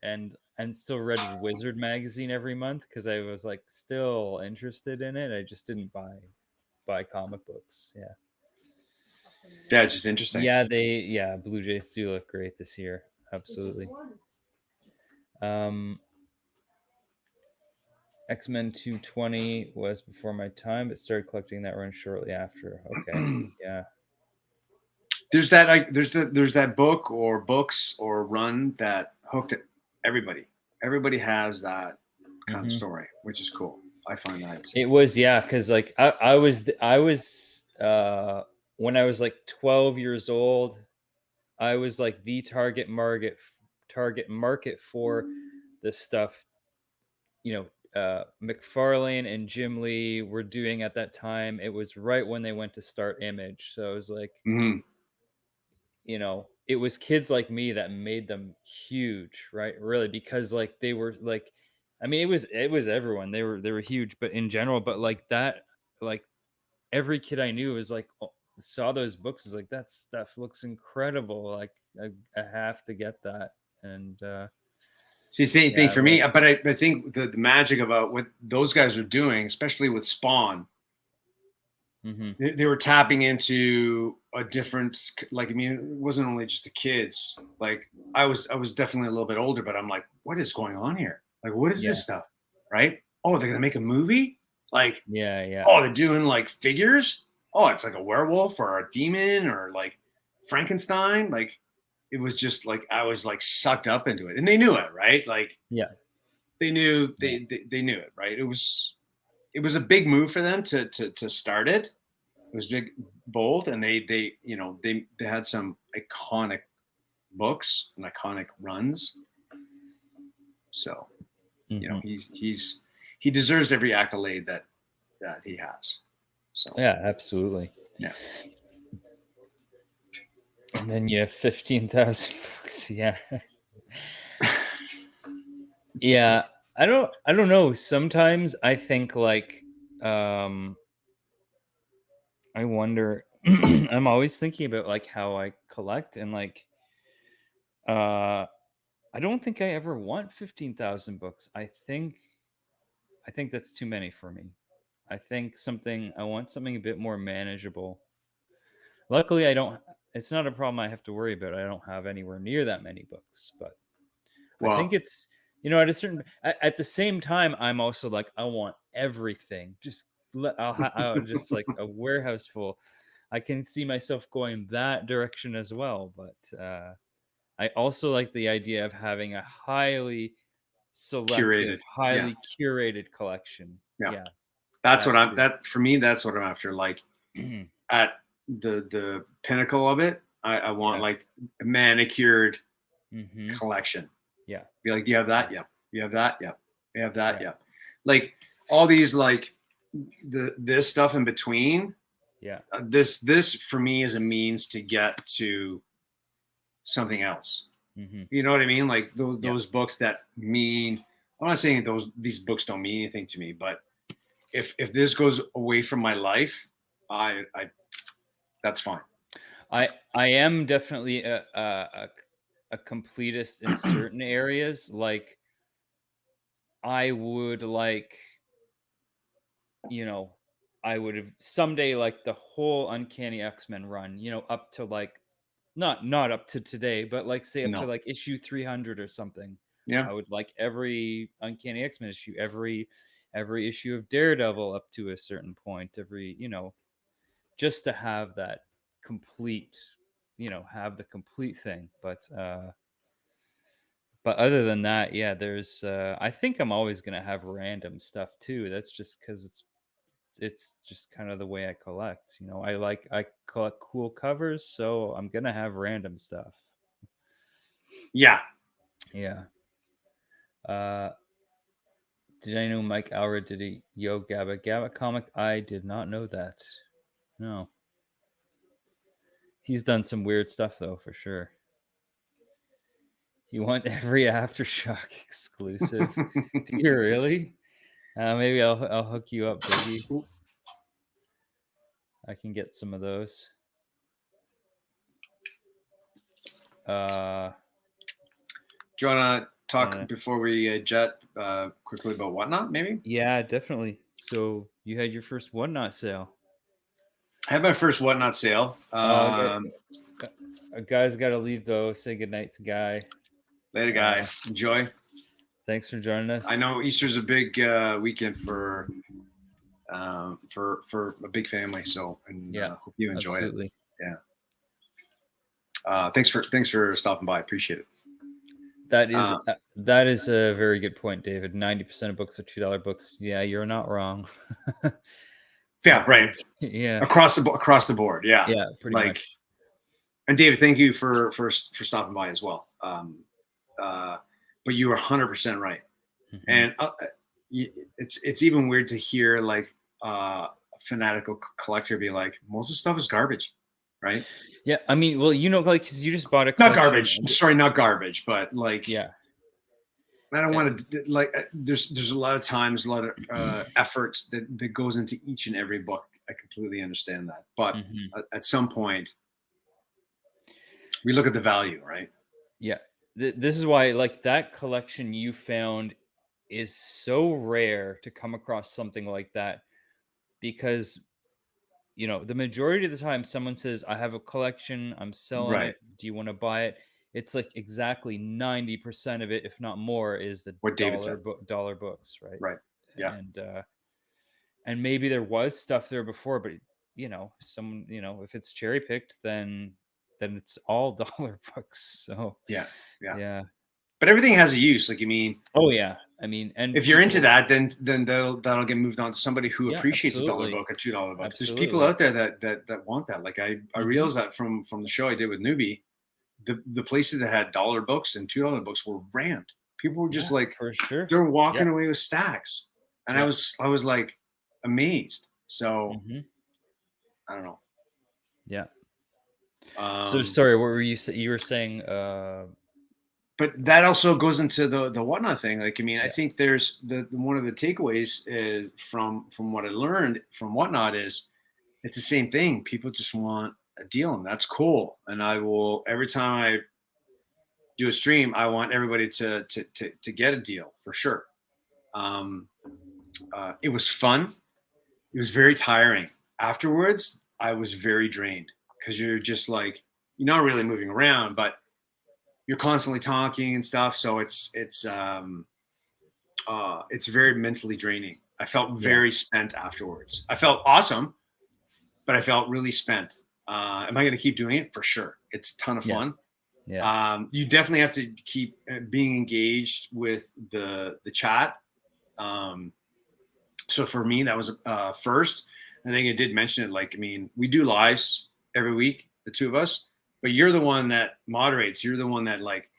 A: and still read Wizard magazine every month because I was like still interested in it. I just didn't buy comic books. Yeah,
B: Yeah, it's just interesting.
A: yeah, Blue Jays do look great this year. Absolutely. Um, X-Men 220 was before my time, but started collecting that run shortly after. Okay, yeah.
B: There's that book or books or run that hooked everybody. Everybody has that kind of
A: hmm
B: story, which is cool. I find that.
A: It was, yeah, because like I was when I was like 12 years old, I was like the target market for this stuff. McFarlane and Jim Lee were doing at that time. It was right when they went to start Image, so it was like,
B: Mhm.
A: it was kids like me that made them huge, right? Really, because like they were like, I mean, it was everyone. They were huge, but in general, but like that, like every kid I knew was like, saw those books, was like, that stuff looks incredible. Like I have to get that, and
B: See, same thing
A: yeah,
B: for me. But I think the magic about what those guys are doing, especially with Spawn,
A: hmm
B: they were tapping into a different. Like, I mean, it wasn't only just the kids. Like, I was definitely a little bit older, but I'm like, what is going on here? Like, what is
A: yeah,
B: this stuff? Right? Oh, they're gonna make a movie? Like,
A: yeah, yeah,
B: oh, they're doing like figures. Oh, it's like a werewolf or a demon or like Frankenstein. Like, it was just like I was like sucked up into it, and they knew it, right? Like
A: yeah,
B: they knew
A: yeah.
B: they knew it, right? It was a big move for them to start it. It was big, bold, and they had some iconic books and iconic runs. So
A: hmm
B: he deserves every accolade that he has. So
A: Yeah, absolutely.
B: yeah.
A: And then you have 15,000 books. Yeah. Yeah. I don't know. Sometimes I think like um I wonder I'm always thinking about like how I collect, and like uh I don't think I ever want 15,000 books. I think that's too many for me. I want something a bit more manageable. Luckily I don't it's not a problem I have to worry about. I don't have anywhere near that many books, but I
B: Well,
A: think it's, you know, at the same time, I'm also like, I want everything. I'll just like a warehouse full. I can see myself going that direction as well, but I also like the idea of having a highly selective,
B: curated. Yeah.
A: highly curated collection.
B: Yeah.
A: Yeah,
B: That's what
A: that
B: I'm
A: too.
B: that for me, that's what I'm after. Like at the pinnacle of it, I want
A: Yeah.
B: like a manicured
A: Mm-hmm.
B: collection.
A: Yeah.
B: Be like, you have that? Yeah. You have that? Yeah. You have that?
A: Yeah.
B: Yeah. Like all these like this stuff in between.
A: Yeah.
B: This for me is a means to get to something else.
A: Mm-hmm.
B: You know what I mean? Like
A: Yeah.
B: those books that mean. I'm not saying these books don't mean anything to me, but if this goes away from my life, I that's fine.
A: I am definitely a completist in certain areas. Like I would like, you know, I would have someday like the whole Uncanny X-Men run, you know, up to like not up to today, but like say up to
B: No.
A: like issue 300 or something.
B: Yeah.
A: I would like every Uncanny X-Men issue, every issue of Daredevil up to a certain point, every, you know, just to have that complete, you know, have the complete thing. But other than that, yeah, there's I think I'm always gonna have random stuff too. That's just because it's just kind of the way I collect. You know, I collect cool covers, so I'm gonna have random stuff.
B: Yeah.
A: Yeah. Uh, did I know Mike Alred did a Yo Gabba comic? I did not know that. No. He's done some weird stuff though, for sure. You want every Aftershock exclusive? Do you really? Maybe I'll hook you up, Biggie. I can get some of those.
B: Do you want to talk before we jet quickly about Whatnot? Maybe.
A: Yeah, definitely. So you had your first Whatnot sale.
B: I had my first Whatnot sale.
A: A guy's got to leave though. Say goodnight to Guy.
B: Later, Guy. Enjoy.
A: Thanks for joining us.
B: I know Easter's a big weekend for a big family, so hope you enjoy
A: absolutely.
B: it. Yeah. Thanks for stopping by. Appreciate it.
A: That is a very good point, David. 90% of books are $2 books. Yeah, you're not wrong.
B: Yeah, right.
A: Yeah.
B: Across the board. Yeah.
A: Yeah, pretty much.
B: And David, thank you for stopping by as well. But you were 100% right. Mm-hmm. And it's even weird to hear like a fanatical collector be like, most of the stuff is garbage, right?
A: Yeah, I mean, well, you know, like, because you just bought a
B: not garbage. Sorry, not garbage, but like,
A: yeah.
B: I don't want to like. There's a lot of times, a lot of effort that goes into each and every book. I completely understand that, but at some point, we look at the value, right?
A: Yeah, this is why like that collection you found is so rare to come across something like that, because you know the majority of the time someone says I have a collection, I'm selling it, do you want to buy it? It's like exactly 90% of it, if not more, is the dollar books, right?
B: Right. Yeah.
A: And maybe there was stuff there before, but you know, if it's cherry picked, then it's all dollar books. So yeah.
B: But everything has a use. Like, you mean?
A: Oh yeah. I mean, and
B: if you're into that, then that'll get moved on to somebody who appreciates
A: absolutely.
B: $1 book or $2 books.
A: Absolutely.
B: There's people out there that want that. Like I realized that from the show I did with Newbie, the places that had dollar books and $2 books were rammed. People were just like,
A: for sure,
B: they're walking away with stacks, and I was like amazed. So I don't know.
A: Yeah. So sorry, what were you saying? You were saying.
B: But that also goes into the Whatnot thing. Like, I mean, I think there's one of the takeaways is from what I learned from Whatnot is it's the same thing. People just want a deal, and that's cool. And I will, every time I do a stream, I want everybody to get a deal for sure. It was fun. It was very tiring. Afterwards, I was very drained because you're just like, you're not really moving around, but you're constantly talking and stuff. So it's very mentally draining. I felt very spent afterwards. I felt awesome, but I felt really spent. Am I going to keep doing it? For sure. It's a ton of fun.
A: Yeah.
B: You definitely have to keep being engaged with the chat. So for me, that was first. I think I did mention it. Like, I mean, we do lives every week, the two of us, but you're the one that moderates. You're the one that, like,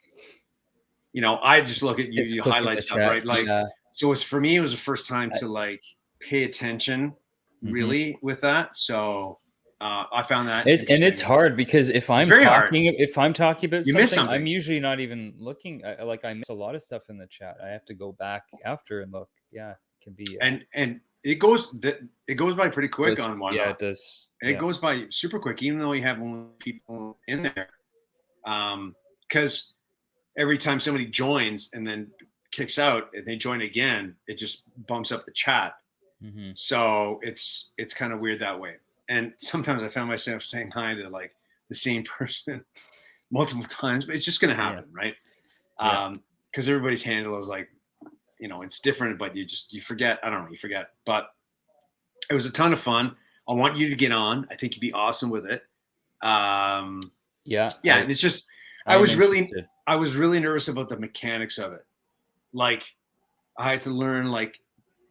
B: you know, I just look at you, you highlight stuff, right? Like, so it's, for me, it was the first time to like pay attention really with that. So I found that
A: it's hard because if I'm talking about
B: you miss something.
A: I'm usually not even looking. Like, I miss a lot of stuff in the chat. I have to go back after and look. Yeah, it can be.
B: And it goes by pretty quick on one.
A: Yeah, it does.
B: It goes by super quick, even though you have only people in there. Because every time somebody joins and then kicks out and they join again, it just bumps up the chat. So it's kind of weird that way. And sometimes I found myself saying hi to like the same person multiple times, but it's just going to happen, right? Because everybody's handle is like, you know, it's different, but you forget. I don't know, you forget. But it was a ton of fun. I want you to get on. I think you'd be awesome with it. And it's just, I was really nervous about the mechanics of it. Like, I had to learn, like,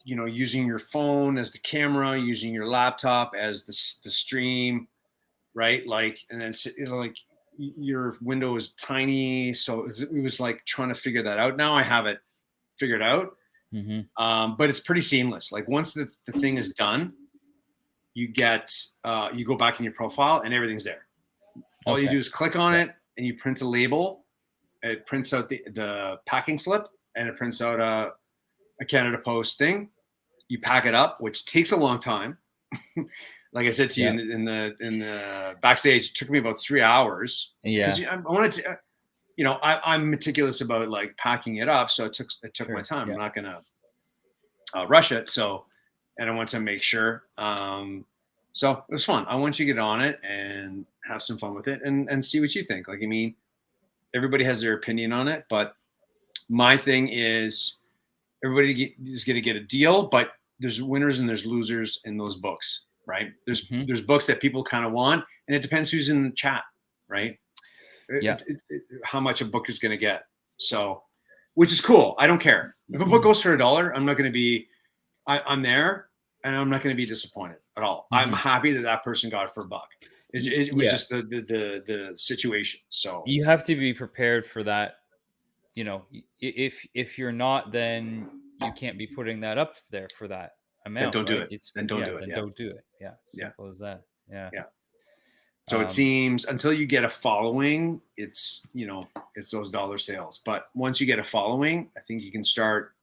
B: you know, using your phone as the camera, using your laptop as the stream, right? Like, and then, you know, like, your window is tiny, so it was like trying to figure that out. Now I have it figured out, but it's pretty seamless. Like, once the thing is done, you get you go back in your profile and everything's there. All you do is click on it and you print a label. It prints out the packing slip, and it prints out a Canada Post thing. You pack it up, which takes a long time. Like I said to you in the backstage, it took me about 3 hours. Because I wanted to, you know, I'm meticulous about like packing it up, so it took my time. I'm not gonna rush it. So, and I want to make sure. So it was fun. I want you to get on it and have some fun with it and see what you think. Like, I mean, everybody has their opinion on it, but my thing is, everybody is going to get a deal, but there's winners and there's losers in those books, right? There's books that people kind of want, and it depends who's in the chat, right? How much a book is going to get. So, which is cool. I don't care. If a book goes for $1, I'm not going to be, I'm there, and I'm not going to be disappointed at all. I'm happy that person got it for $1. It was just the situation. So
A: you have to be prepared for that. You know, if you're not, then you can't be putting that up there for that amount.
B: Then don't do
A: it.
B: Then don't do it.
A: Don't do it. Yeah. Simple as that. Yeah.
B: So it seems until you get a following, it's, you know, it's those dollar sales. But once you get a following, I think you can start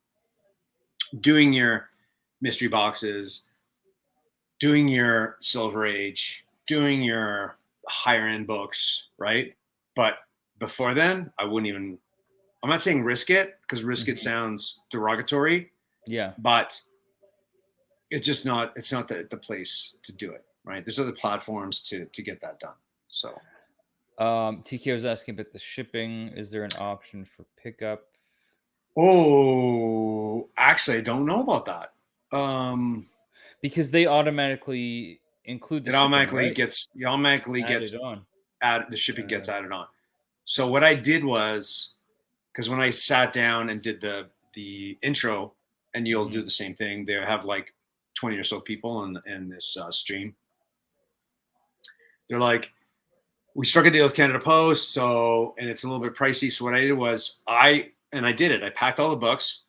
B: doing your mystery boxes, doing your Silver Age, doing your higher end books, right? But before then, I wouldn't even. I'm not saying risk it, because risk it sounds derogatory. Yeah. But it's just not. It's not the place to do it, right? There's other platforms to get that done. So,
A: TK was asking about the shipping. Is there an option for pickup?
B: Oh, actually, I don't know about that.
A: Because they automatically include the
B: it
A: shipping,
B: automatically
A: right?
B: gets on. The shipping gets added on. So what I did was, because when I sat down and did the intro, and you'll do the same thing, they have like 20 or so people in this stream. They're like, we struck a deal with Canada Post, so, and it's a little bit pricey. So what I did was I did it. I packed all the books.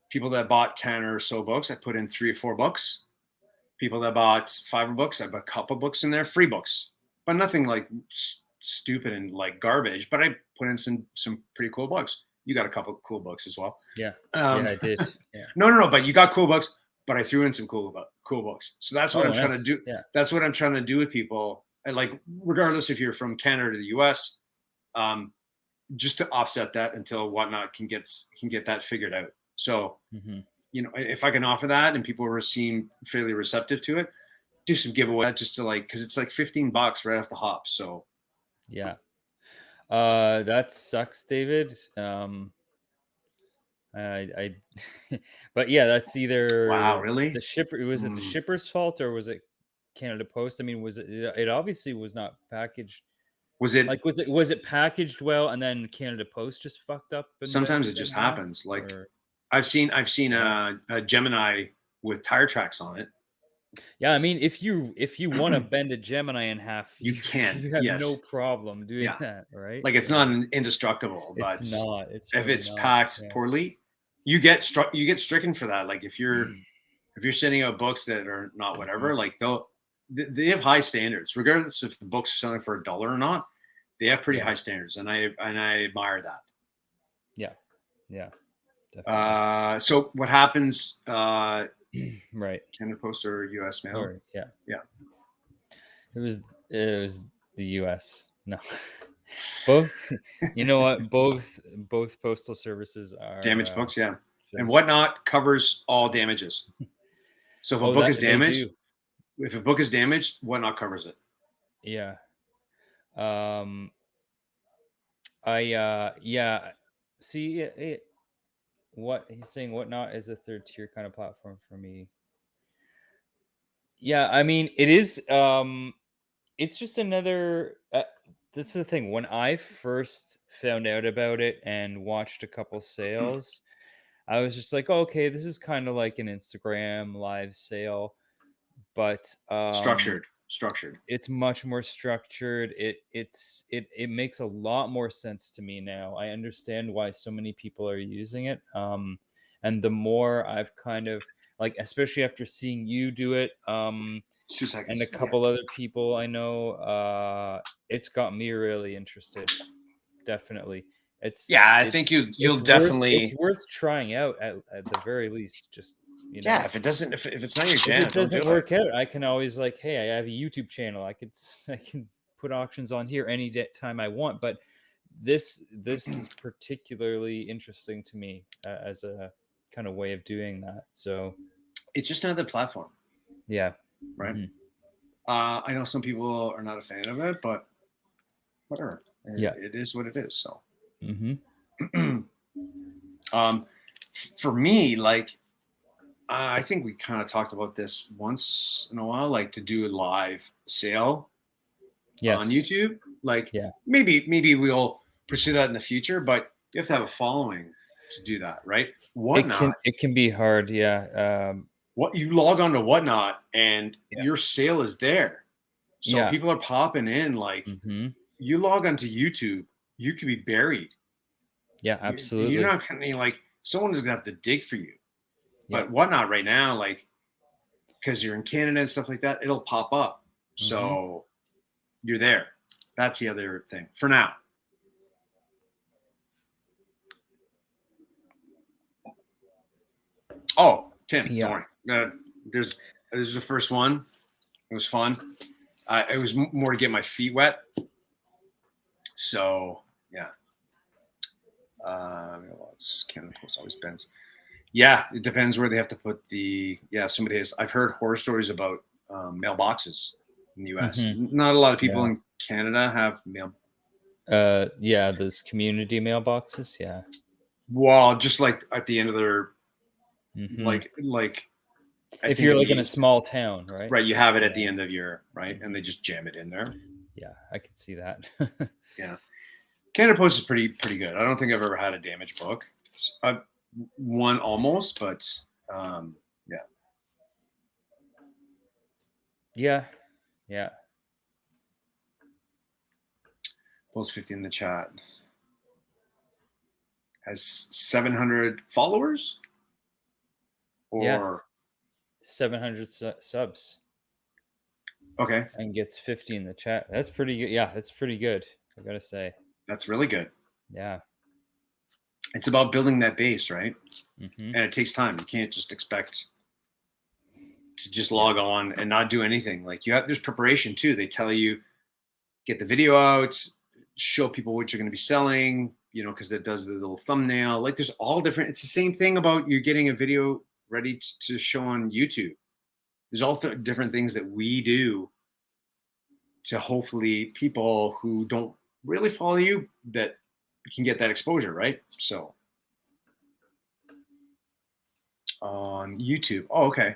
B: People that bought 10 or so books, I put in 3 or 4 books. People that bought 5 books, I put a couple books in there, free books, but nothing like stupid and like garbage. But I put in some pretty cool books. You got a couple of cool books as well.
A: Yeah, I did. Yeah.
B: No. But you got cool books. But I threw in some cool books. So that's what I'm trying to do.
A: Yeah.
B: That's what I'm trying to do with people. And like, regardless if you're from Canada to the US, just to offset that until Whatnot can get that figured out. So, you know, if I can offer that and people seem fairly receptive to it, do some giveaway just to like, because it's like $15 right off the hop. So
A: Yeah. That sucks, David. I but yeah, that's
B: wow,
A: either
B: really?
A: the shipper. Was it the
B: Hmm.
A: shipper's fault or was it Canada Post? I mean, was it? It obviously was not packaged.
B: Was it?
A: Like, was it packaged well and then Canada Post just fucked up and bent
B: Sometimes
A: it
B: it just
A: in half?
B: happens. Like
A: Or
B: I've seen
A: yeah,
B: a Gemini with tire tracks on it.
A: yeah. I mean, if you want to bend a Gemini in half,
B: You
A: you
B: can,
A: you have no
B: yes,
A: problem doing
B: yeah.
A: that, right?
B: Like it's not
A: So
B: indestructible,
A: it's
B: but
A: not. It's
B: if
A: really
B: it's
A: not.
B: packed
A: Yeah.
B: poorly, you get struck. You get stricken for that. Like if you're sending out books that are not
A: Mhm.
B: whatever, like they have high standards, regardless if the books are selling for $1 or not. They have pretty
A: Yeah.
B: high standards, and I admire that.
A: Yeah. Yeah. Definitely.
B: So what happens?
A: Right.
B: Canada Post or U.S. Mail?
A: Or yeah.
B: Yeah,
A: It was the US. No. Both, you know what? Both postal services are
B: damaged books. Yeah, and
A: just
B: Whatnot covers all damages. So if a
A: oh,
B: book is
A: that they
B: damaged,
A: do.
B: Whatnot covers it.
A: Yeah. Um yeah. See what he's saying whatnot is a third tier kind of platform for me. Yeah, I mean, it is it's just another that's the thing. When I first found out about it and watched a couple sales, I was just like, "Oh, okay, this is kind of like an Instagram live sale, but
B: Structured.
A: it's much more structured. It makes a lot more sense to me now. I understand why so many people are using it. And the more I've kind of like, especially after seeing you do it,
B: 2 seconds.
A: and a
B: Yeah.
A: couple other people I know, it's got me really interested. Definitely. It's
B: Yeah, I think
A: it's
B: you'll
A: it's
B: definitely.
A: worth trying out at the very least. Just,
B: Yeah, if it doesn't, if it's not your
A: if
B: jam,
A: it
B: don't do
A: doesn't
B: it.
A: work out, I can always like, hey, I have a YouTube channel. I can put auctions on here any time I want. But this is particularly interesting to me as a kind of way of doing that. So
B: It's just another platform,
A: yeah.
B: right?
A: Hmm.
B: I know some people are not a fan of it, but whatever.
A: Yeah.
B: It is what it is. So,
A: Hmm.
B: for me, like I think we kind of talked about this once in a while, like to do a live sale on
A: Yes.
B: YouTube. Like
A: Yeah.
B: maybe we'll pursue that in the future, but you have to have a following to do that, right? Whatnot.
A: It can be hard. Yeah.
B: What you log on to Whatnot and
A: Yeah.
B: your sale is there. So
A: Yeah.
B: people are popping in. Like
A: Hmm.
B: you log onto YouTube, you could be buried.
A: Yeah.
B: You're
A: Absolutely.
B: not gonna like someone is gonna have to dig for you.
A: Yeah.
B: But Whatnot right now, like because you're in Canada and stuff like that, it'll pop up.
A: Hmm.
B: So you're there. That's the other thing for now. Oh, Tim, don't
A: Yeah.
B: worry. This is the first one. It was fun. It was more to get my feet wet. So yeah. Canada Post always bends. Yeah, it depends where they have to put the. Yeah, if somebody has. I've heard horror stories about mailboxes in the U.S.
A: Hmm.
B: Not a lot of people
A: Yeah.
B: in Canada have mail.
A: Yeah. Those community mailboxes. Yeah.
B: Well, just like at the end of their
A: Hmm.
B: like I
A: If
B: think
A: you're
B: in the
A: like in a
B: East,
A: small town, right?
B: right? You have it at the
A: Yeah.
B: end of your right, and they
A: Hmm.
B: just jam it in there.
A: Yeah. I can see that.
B: Yeah, Canada Post is pretty good. I don't think I've ever had a damaged book. One almost, but yeah.
A: Yeah. Yeah.
B: Post 50 in the chat has 700 followers,
A: Yeah.
B: or
A: 700 subs
B: okay,
A: and gets 50 in the chat. That's pretty good. Yeah. That's pretty good. I gotta say.
B: that's really good.
A: Yeah.
B: It's about building that base, right?
A: Hmm.
B: And it takes time. You can't just expect to just
A: Yeah.
B: log on and not do anything. Like there's preparation too. They tell you get the video out, show people what you're going to be selling, because that does the little thumbnail. Like there's all different. It's the same thing about you getting a video ready to show on YouTube. There's all different things that we do to hopefully people who don't really follow you that can get that exposure, right? So on YouTube. Oh, okay.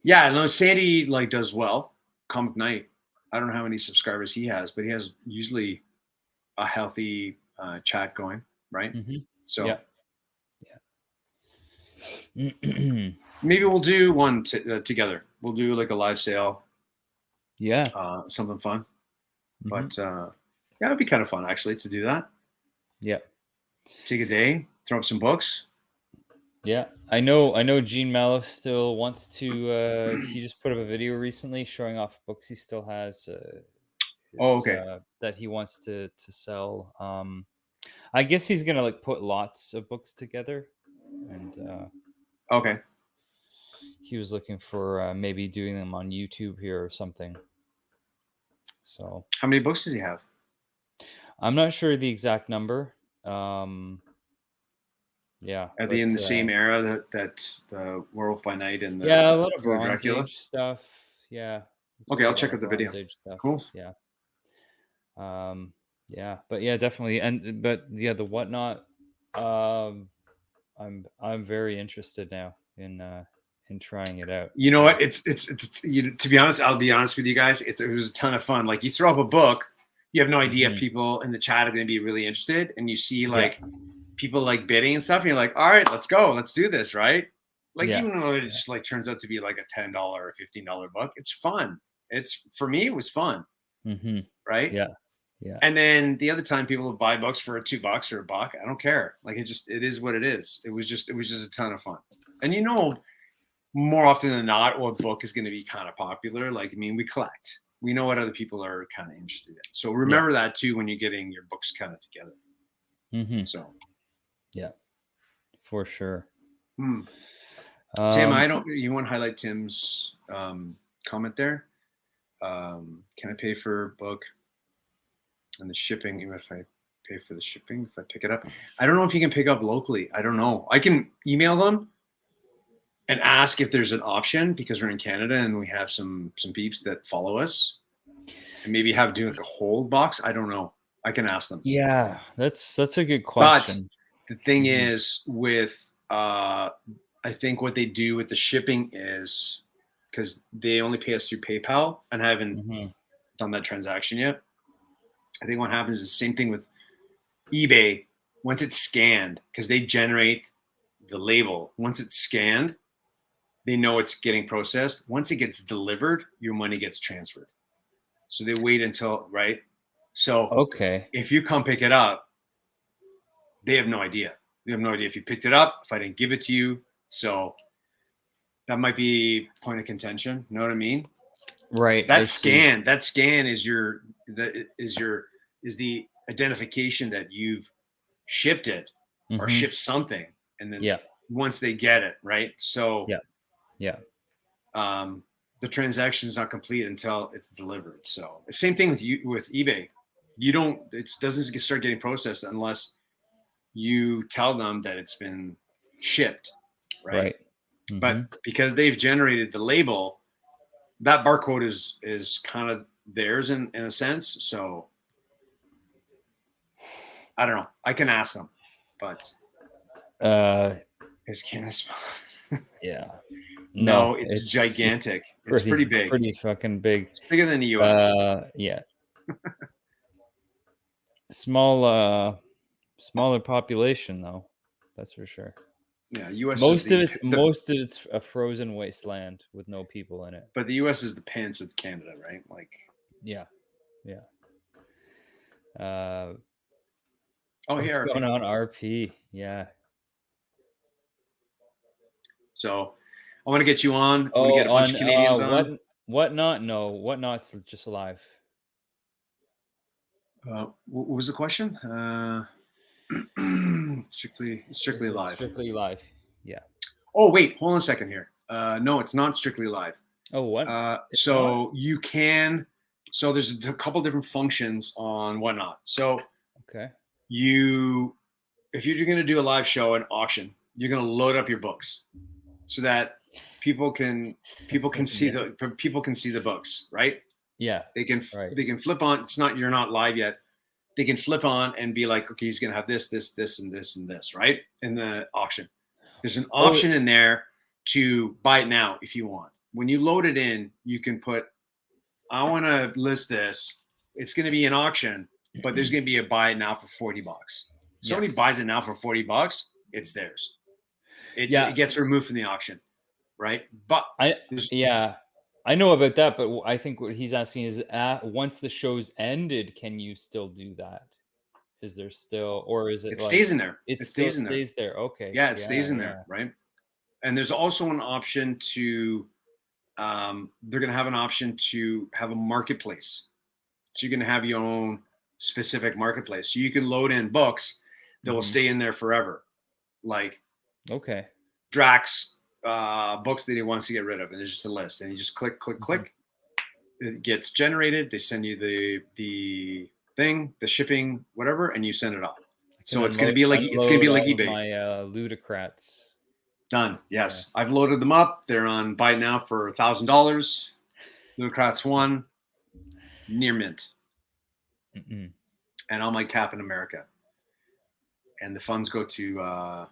B: Yeah, no, Sandy like does well. Comic Night. I don't know how many subscribers he has, but he has usually a healthy chat going, right? So
A: yeah.
B: maybe we'll do one together. We'll do like a live sale.
A: Yeah.
B: Something fun. But yeah, it'd be kind of fun actually to do that.
A: Yeah.
B: Take a day, throw up some books.
A: Yeah, I know Gene Mallow still wants to he just put up a video recently showing off books he still has
B: Okay.
A: That he wants to sell. I guess he's gonna like put lots of books together, and
B: Okay.
A: he was looking for maybe doing them on YouTube here or something. So
B: how many books does he have?
A: I'm not sure the exact number. Yeah.
B: Are they in the same era that the Werewolf by Night and the
A: a lot of Bronze
B: Dracula?
A: Age stuff. Yeah.
B: Okay, I'll check out the video. Cool.
A: Yeah. Yeah, but yeah, definitely. But yeah, the Whatnot. I'm very interested now in trying it out.
B: You know what? It's to be honest, I'll be honest with you guys. It was a ton of fun. Like you throw up a book, you have no idea if people in the chat are going to be really interested, and you see like people like bidding and stuff, and you're like, all right, let's go, let's do this, right? Like even though it just like turns out to be like a $10 or $15 book, it's fun. It's for me, it was fun, right?
A: Yeah.
B: And then the other time people would buy books for $2 or $1. I don't care. Like it is what it is. It was just a ton of fun. And you know, more often than not, what book is going to be kind of popular. Like, I mean, we collect. We know what other people are kind of interested in. So remember that too when you're getting your books kind of together. So,
A: yeah, for sure.
B: Tim, you want to highlight Tim's comment there? Can I pay for book and the shipping? Even if I pay for the shipping, if I pick it up, I don't know if you can pick up locally. I don't know. I can email them and ask if there's an option because we're in Canada and we have some peeps that follow us, and maybe have to do like a hold box. I don't know. I can ask them.
A: Yeah, that's a good question.
B: But the thing is with I think what they do with the shipping is because they only pay us through PayPal and I haven't done that transaction yet. I think what happens is the same thing with eBay. Once it's scanned, because they generate the label, once it's scanned, they know it's getting processed. Once it gets delivered, your money gets transferred. So they wait until, right? So if you come pick it up, they have no idea. They have no idea if you picked it up, if I didn't give it to you. So that might be point of contention. You know what I mean?
A: Right.
B: That scan is the identification that you've shipped it or shipped something. And then once they get it, right? So the transaction is not complete until it's delivered. So the same thing with eBay. It doesn't start getting processed unless you tell them that it's been shipped, right? But because they've generated the label, that barcode is kind of theirs in a sense. So I don't know. I can ask them, but is Canada?
A: Yeah.
B: No, it's gigantic. It's pretty big.
A: Pretty fucking big.
B: It's bigger than the US.
A: Yeah. Smaller population though. That's for sure.
B: Yeah, US.
A: Most of it's a frozen wasteland with no people in it.
B: But the US is the pants of Canada, right? Like.
A: Yeah.
B: What's
A: going on, RP? Yeah.
B: So I want to get you on. I want to get a bunch of Canadians on.
A: Whatnot? No, Whatnot's just alive.
B: What was the question? Strictly live.
A: Strictly live. Yeah.
B: Oh wait, hold on a second here. No, it's not strictly live.
A: Oh, what?
B: So you can. So there's a couple different functions on Whatnot. So if you're going to do a live show, an auction, you're going to load up your books so that people can see the books, right?
A: Yeah.
B: They can
A: Right.
B: flip on. You're not live yet. They can flip on and be like, okay, he's gonna have this, and this, and this, right? In the auction, there's an option in there to buy it now if you want. When you load it in, you can put, I want to list this. It's going to be an auction, but there's going to be a buy it now for $40. Somebody buys it now for $40, it's theirs. It gets removed from the auction, right? But
A: I know about that, but I think what he's asking is, once the show's ended, can you still do that? Is there still, or is it?
B: It stays in there.
A: It still stays there. Okay.
B: Yeah, it stays in there, right? And there's also an option to, they're going to have an option to have a marketplace. So you're going to have your own specific marketplace. So you can load in books that will stay in there forever. Like, Drac's books that he wants to get rid of. And there's just a list. And you just click. It gets generated. They send you the thing, the shipping, whatever, and you send it off. So it's going to be like eBay.
A: My Ludocrats.
B: Done. Yes. Yeah. I've loaded them up. They're on buy now for $1,000. Ludocrats 1, near mint. And all my Captain America. And the funds go to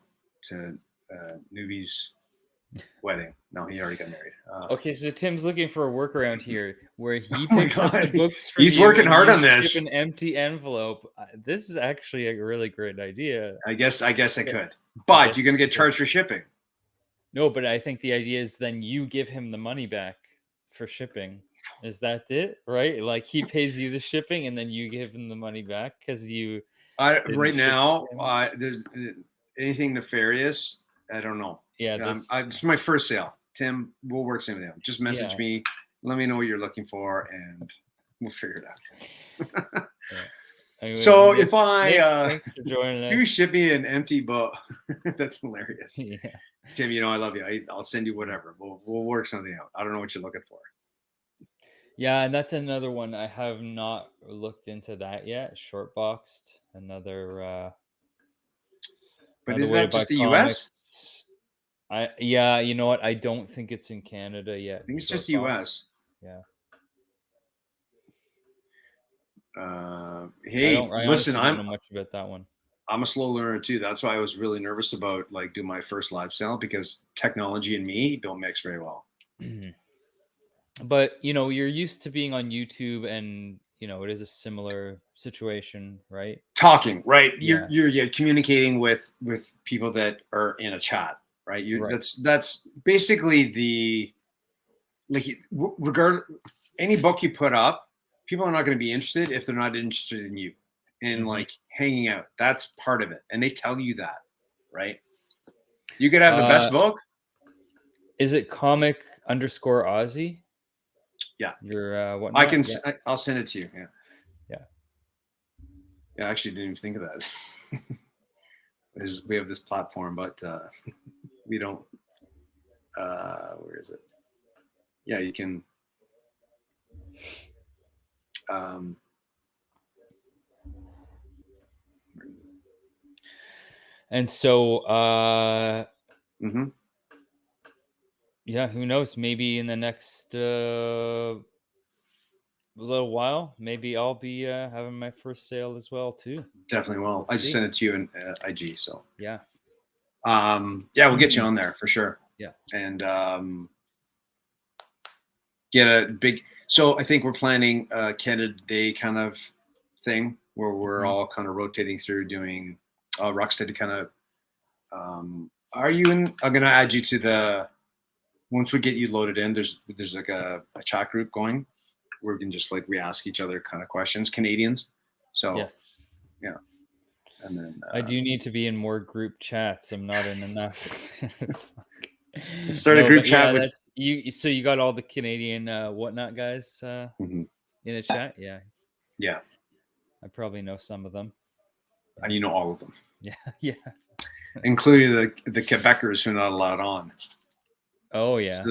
B: Newbie's wedding. No, he already got married.
A: Okay, so Tim's looking for a workaround here where he picks up the books for
B: He's working hard on this.
A: An empty envelope. This is actually a really great idea.
B: I guess I could. But you're going to get charged for shipping.
A: No, but I think the idea is then you give him the money back for shipping. Is that it? Right? Like he pays you the shipping and then you give him the money back because you.
B: Right now, there's anything nefarious. I don't know.
A: Yeah,
B: this is my first sale. Tim, we'll work something out. Just message me. Let me know what you're looking for, and we'll figure it out. Anyway, so if you ship me an empty book, that's hilarious. Yeah. Tim, I love you. I'll send you whatever. We'll work something out. I don't know what you're looking for.
A: Yeah, and that's another one. I have not looked into that yet. Short boxed, another.
B: But is that just the US?
A: You know what? I don't think it's in Canada yet.
B: I think it's just the US.
A: Yeah.
B: Hey, listen, I don't know
A: much about that one.
B: I'm a slow learner too. That's why I was really nervous about doing my first live sale, because technology and me don't mix very well.
A: But you're used to being on YouTube, and it is a similar situation, right?
B: Talking, right? You're communicating with people that are in a chat, right? That's basically any book you put up, people are not going to be interested if they're not interested in you and hanging out. That's part of it, and they tell you that, right? You could have the best book.
A: Is it comic_Aussie?
B: Yeah.
A: Your what?
B: I'll send it to you. Yeah, I actually didn't even think of that. We have this platform, but we don't. Where is it? Yeah, you can.
A: And so, yeah, who knows? Maybe in the next little while, maybe I'll be having my first sale as well too.
B: Definitely will. I just sent it to you in IG. So
A: yeah,
B: we'll get you on there for sure.
A: Yeah,
B: and get a big. So I think we're planning a Canada Day kind of thing where we're all kind of rotating through doing Rocksteady kind of. Are you in? I'm gonna add you to the. Once we get you loaded in, there's like a chat group going. Where we can just we ask each other kind of questions, Canadians. So
A: yes,
B: yeah. And then
A: I do need to be in more group chats. I'm not in enough.
B: Let's start a group chat with
A: you. So you got all the Canadian whatnot guys in a chat. Yeah. I probably know some of them.
B: And you know all of them.
A: Yeah.
B: Including the Quebecers who are not allowed on.
A: Oh yeah.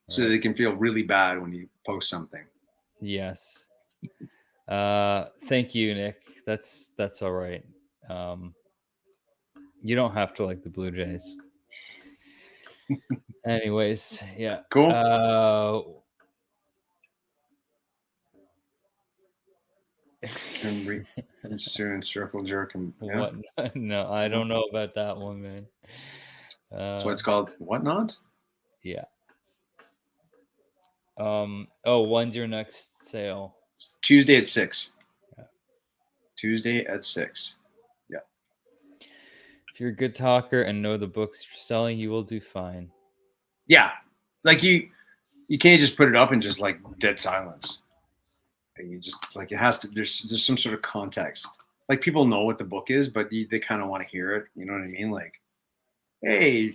B: So they can feel really bad when you post something.
A: Yes. Thank you, Nick. That's all right. You don't have to like the Blue Jays. Anyways, yeah.
B: Cool. And soon circle jerk and yeah.
A: What? No, I don't know about that one, man.
B: That's what it's called. Whatnot?
A: Yeah. Oh, when's your next sale?
B: Tuesday at 6.
A: Yeah.
B: Tuesday at 6. Yeah.
A: If you're a good talker and know the books you're selling, you will do fine.
B: Yeah. Like you can't just put it up and just like dead silence. You just like, it has to, there's some sort of context. Like people know what the book is, but they kind of want to hear it. You know what I mean? Like, hey,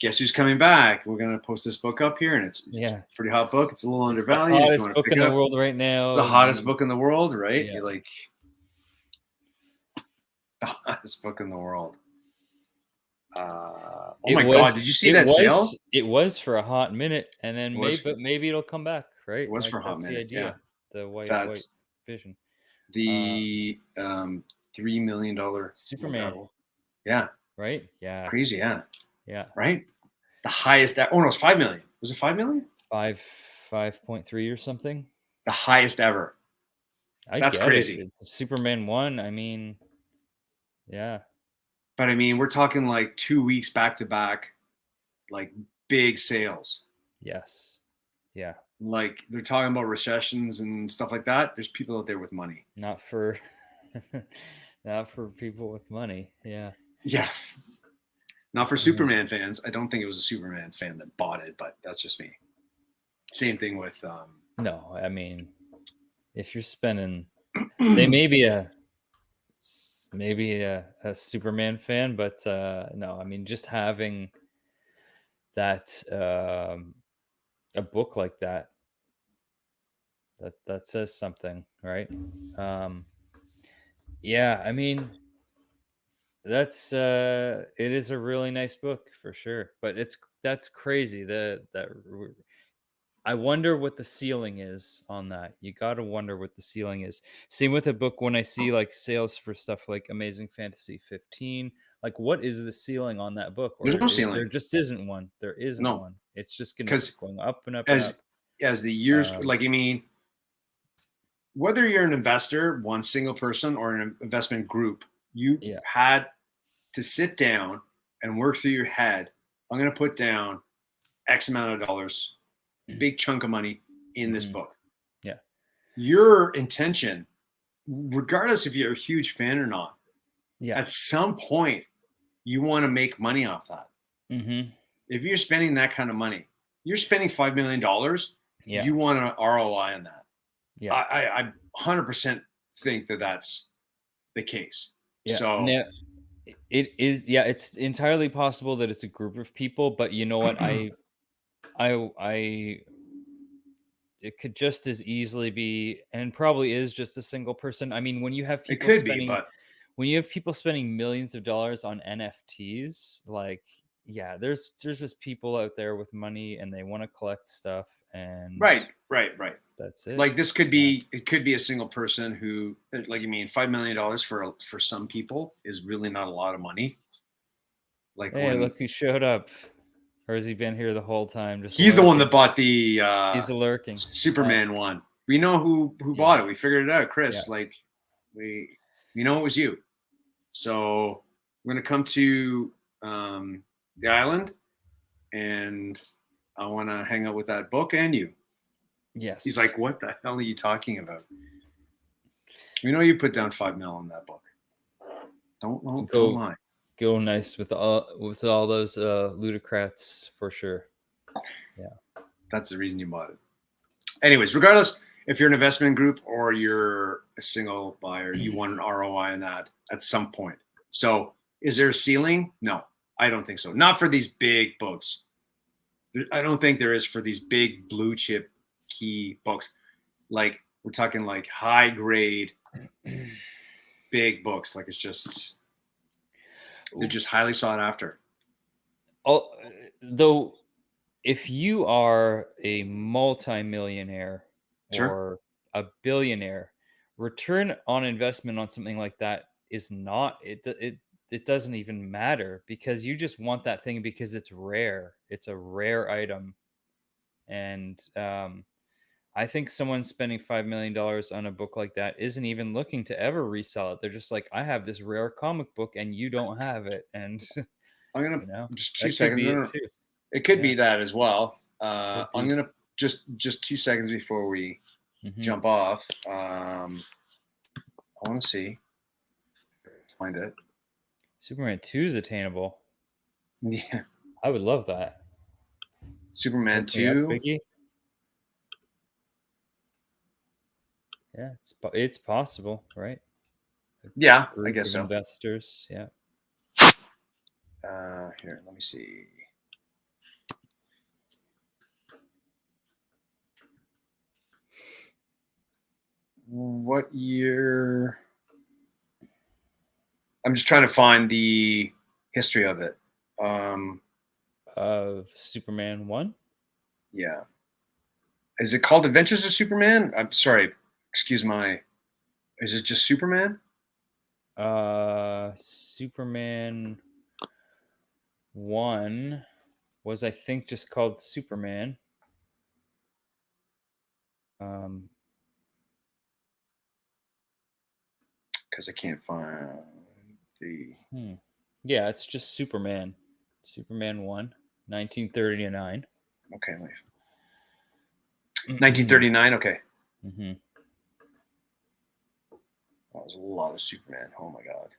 B: guess who's coming back? We're going to post this book up here, and it's a pretty hot book. It's a little undervalued.
A: It's the hottest book in the world right now.
B: It's the hottest book in the world, right?
A: Yeah.
B: You're like, the hottest book in the world. Oh my God, did you see that sale?
A: It was for a hot minute, and then maybe it'll come back, right?
B: It was for a hot minute.
A: The idea.
B: Yeah.
A: The white vision.
B: The $3 million
A: Superman.
B: Yeah.
A: Right? Yeah.
B: Crazy, yeah.
A: Yeah.
B: Right? The highest oh no, it's 5 million. Was it 5 million?
A: 5.3 or something.
B: The highest ever. That's crazy.
A: Superman 1, I mean, yeah.
B: But I mean, we're talking like 2 weeks back to back, like big sales.
A: Yes. Yeah.
B: Like they're talking about recessions and stuff like that. There's people out there with money.
A: Not for people with money. Yeah.
B: Yeah. Not for Superman fans. I don't think it was a Superman fan that bought it, but that's just me. Same thing with
A: no, I mean, if you're spending, they may be a Superman fan, but no, I mean, just having that a book like that says something, right? Yeah, I mean, that's it is a really nice book for sure, but that's crazy that I wonder what the ceiling is on that. You got to wonder what the ceiling is. Same with a book when I see like sales for stuff like Amazing Fantasy 15. Like, what is the ceiling on that book?
B: There's no ceiling.
A: There just isn't one. There isn't one. It's just going to keep going up and up
B: as,
A: and up.
B: As the years, like, I mean, whether you're an investor, one single person, or an investment group, you had to sit down and work through your head. I'm going to put down X amount of dollars, big chunk of money in this book.
A: Yeah.
B: Your intention, regardless if you're a huge fan or not, at some point you want to make money off that. If you're spending that kind of money, you're spending $5 million. You want an ROI on that. Yeah. I 100% think that that's the case.
A: Yeah.
B: So
A: now, it is. Yeah. It's entirely possible that it's a group of people, but you know what? It could just as easily be, and probably is, just a single person. I mean, when you have people when you have people spending millions of dollars on NFTs, like, yeah, there's just people out there with money and they want to collect stuff, and
B: right.
A: That's it.
B: Like this could be, it could be a single person who, like, you mean, $5 million for some people is really not a lot of money. Like,
A: hey, look who showed up. Or has he been here the whole time?
B: Just he's lurking? The one that bought the
A: he's the lurking
B: Superman one. We know who bought it. We figured it out, Chris. Like we know it was you. So we're gonna come to the island, and I want to hang out with that book and you.
A: Yes.
B: He's like, what the hell are you talking about? We know you put down $5 million on that book. Don't lie.
A: Go nice with all those ludocrats for sure. Yeah.
B: That's the reason you bought it. Anyways, regardless, if you're an investment group or you're a single buyer, you want an ROI on that at some point. So is there a ceiling? No, I don't think so. Not for these big books. I don't think there is for these big blue chip key books. Like we're talking like high grade, big books. Like it's just, they're just highly sought after.
A: Though, if you are a multi-millionaire or a billionaire, return on investment on something like that is not it. it doesn't even matter because you just want that thing because it's rare. It's a rare item. And I think someone spending $5 million on a book like that isn't even looking to ever resell it. They're just like, I have this rare comic book and you don't have it. And,
B: I'm gonna
A: you know,
B: just 2
A: that could
B: seconds.
A: be
B: No,
A: it
B: no, no.
A: too.
B: It could
A: Yeah.
B: be that as well.
A: Could
B: I'm
A: be.
B: gonna just 2 seconds before we
A: Mhm.
B: jump off. I want to see. Find it.
A: Superman 2 is attainable.
B: Yeah.
A: I would love that.
B: Superman
A: Look me up,
B: 2.
A: Biggie. Yeah, it's possible, right? A
B: Yeah, I
A: group
B: guess
A: of
B: so.
A: investors. Yeah.
B: Here, let me see. What year? I'm just trying to find the history of it.
A: Of Superman 1?
B: Yeah. Is it called Adventures of Superman? I'm sorry. Excuse my. Is it just Superman?
A: Superman 1 was, I think, just called Superman.
B: Because I can't find the.
A: Yeah, it's just Superman. Superman 1, 1939.
B: Okay, wait. 1939. Okay.
A: Mm-hmm.
B: That was a lot of Superman. Oh my god.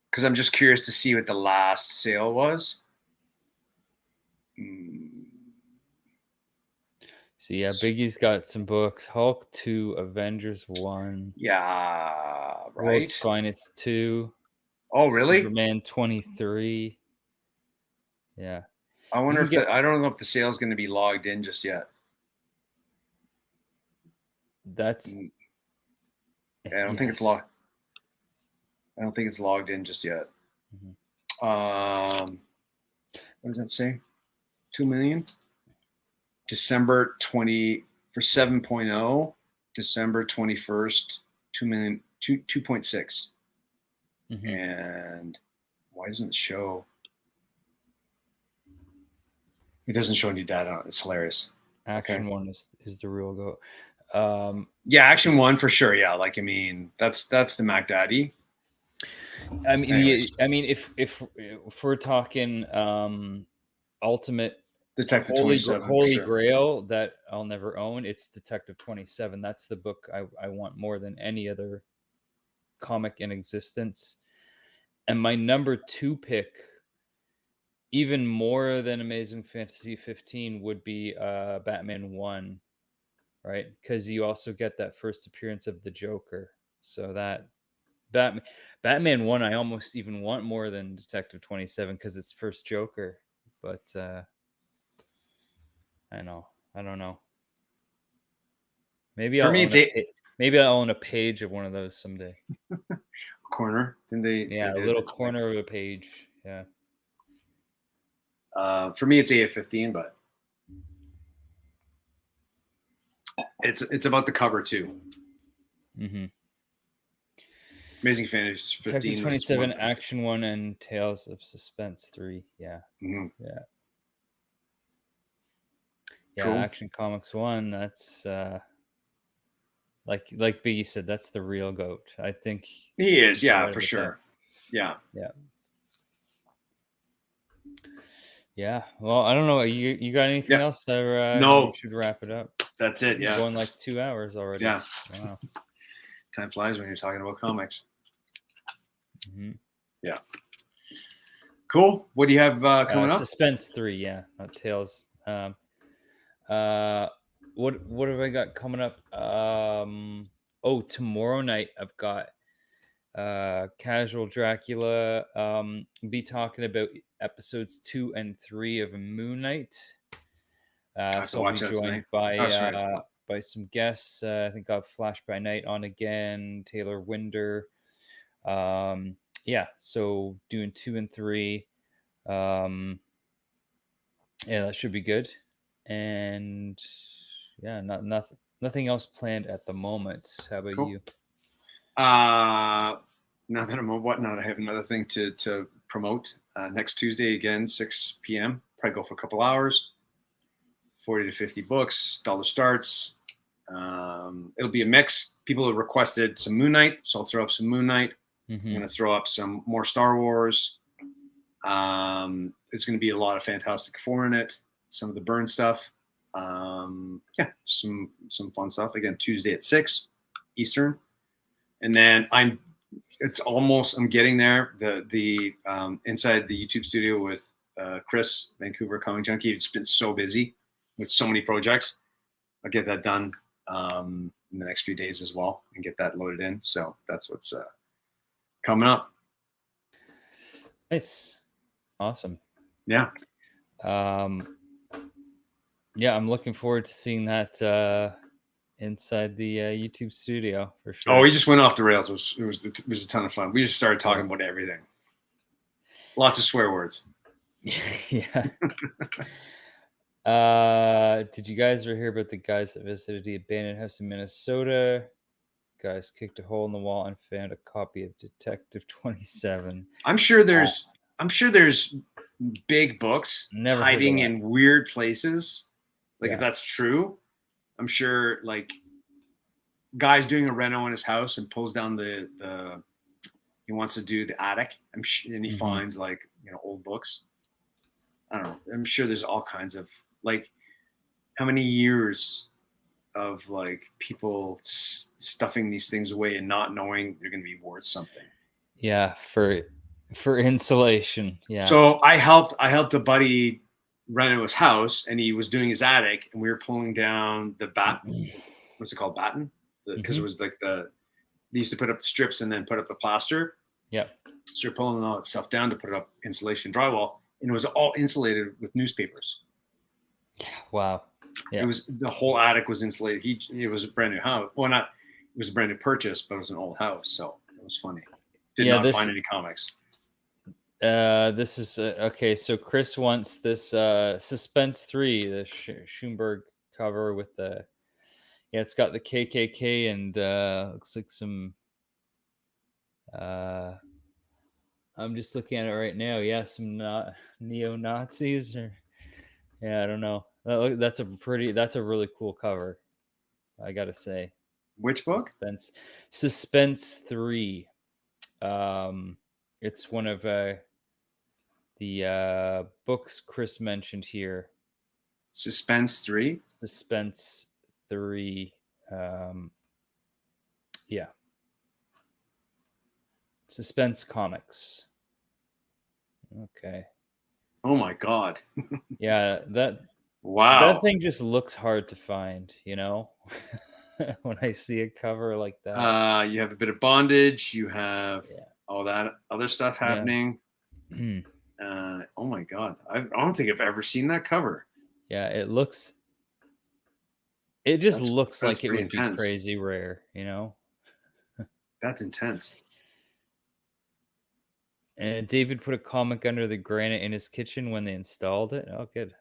B: Because I'm just curious to see what the last sale was.
A: So yeah, Biggie's got some books. Hulk 2, Avengers 1.
B: Yeah, right.
A: World's Finest 2.
B: Oh, really?
A: Superman 23. Yeah.
B: I wonder
A: You
B: if
A: can
B: I don't know if the sale's going to be logged in just yet.
A: That's.
B: I don't think it's logged. I don't think it's logged in just yet. What does that say? 2 million. December 20 for 7.0. December 21st, 2 million, 2.6. And why doesn't it show? It doesn't show any data on it. It's hilarious.
A: Action 1 is the real goat.
B: Yeah, Action 1 for sure. Yeah, like I mean, that's the Mac Daddy.
A: I mean, if we're talking ultimate
B: Detective
A: Holy
B: 27,
A: Holy
B: sure.
A: Grail that I'll never own, it's Detective 27. That's the book I want more than any other comic in existence. And my number 2 pick, even more than Amazing Fantasy 15, would be Batman 1, right? Because you also get that first appearance of the Joker. So that Batman 1 I almost even want more than Detective 27 because it's first Joker. But I don't know. Maybe
B: For
A: I'll
B: me,
A: own a page of one of those someday.
B: Corner. Didn't they?
A: Yeah,
B: they
A: a little corner of a page. Yeah.
B: For me, it's AF-15, but it's about the cover too.
A: Mm-hmm.
B: Amazing Fantasy 15.
A: Detective 27, Action 1, and Tales of Suspense 3. Yeah.
B: Mm-hmm.
A: Yeah. Yeah,
B: Cool.
A: Action Comics 1, that's like Biggie said, that's the real goat. I think
B: he is, yeah,
A: right
B: for sure. Yeah.
A: Yeah. Yeah. Well, I don't know. You got anything else? Or
B: no,
A: we should wrap it up.
B: That's it. Yeah.
A: Going like 2 hours already.
B: Yeah.
A: Wow.
B: Time flies when you're talking about comics.
A: Mm-hmm.
B: Yeah. Cool. What do you have coming up?
A: Suspense 3, yeah, not Tales. What have I got coming up? Tomorrow night I've got Casual Dracula. Be talking about episodes 2 and 3 of Moon Knight. So I'll be joined by some guests. I think I'll have Flash by Night on again, Taylor Winder. Yeah, so doing 2 and 3. Yeah, that should be good. And yeah, nothing else planned at the moment. How about you?
B: now that I'm a whatnot, I have another thing to promote. Next Tuesday again, 6 p.m. Probably go for a couple hours. 40 to 50 books, dollar starts. It'll be a mix. People have requested some Moon Knight, so I'll throw up some Moon Knight.
A: Mm-hmm.
B: I'm going to throw up some more Star Wars. It's going to be a lot of Fantastic Four in it. Some of the Byrne stuff. Yeah, some fun stuff. Again, Tuesday at 6 Eastern. And then I'm getting there. The inside the YouTube studio with Chris, Vancouver Comic Junkie. It's been so busy with so many projects. I'll get that done in the next few days as well and get that loaded in. So that's what's coming up.
A: Nice. Awesome.
B: Yeah.
A: Yeah, I'm looking forward to seeing that inside the YouTube studio for sure.
B: Oh, we just went off the rails. It was a ton of fun. We just started talking about everything. Lots of swear words.
A: Yeah. Did you guys ever hear about the guys that visited the abandoned house in Minnesota? Guys kicked a hole in the wall and found a copy of Detective 27.
B: I'm sure there's big books
A: Never
B: hiding in weird places. Like if that's true, I'm sure like guy's doing a reno in his house and pulls down he wants to do the attic. And he finds like, old books. I don't know. I'm sure there's all kinds of like, how many years of like people stuffing these things away and not knowing they're going to be worth something.
A: Yeah. For insulation. Yeah.
B: So I helped a buddy reno his house and he was doing his attic and we were pulling down the what's it called? Batten? Because it was like they used to put up the strips and then put up the plaster.
A: Yeah.
B: So you're pulling all that stuff down to put up insulation drywall. And it was all insulated with newspapers.
A: Wow. Yeah.
B: It was the whole attic was insulated. It was a brand new house. Well, it was a brand new purchase, but it was an old house. So it was funny. Did not find any comics.
A: This is okay. So Chris wants this Suspense 3, the Schoenberg cover with it's got the KKK and looks like some. I'm just looking at it right now. Yeah, some neo-Nazis or I don't know. That's a really cool cover. I gotta say.
B: Which book?
A: Suspense 3. It's one of the books Chris mentioned here.
B: Suspense 3.
A: Suspense 3. Yeah. Suspense Comics. Okay.
B: Oh my God.
A: Yeah,
B: wow.
A: That thing just looks hard to find, when I see a cover like that.
B: You have a bit of bondage, you have all that other stuff happening.
A: Yeah.
B: Oh my God. I don't think I've ever seen that cover.
A: Yeah, it just looks like it would be crazy rare,
B: That's intense.
A: And David put a comic under the granite in his kitchen when they installed it. Oh, good.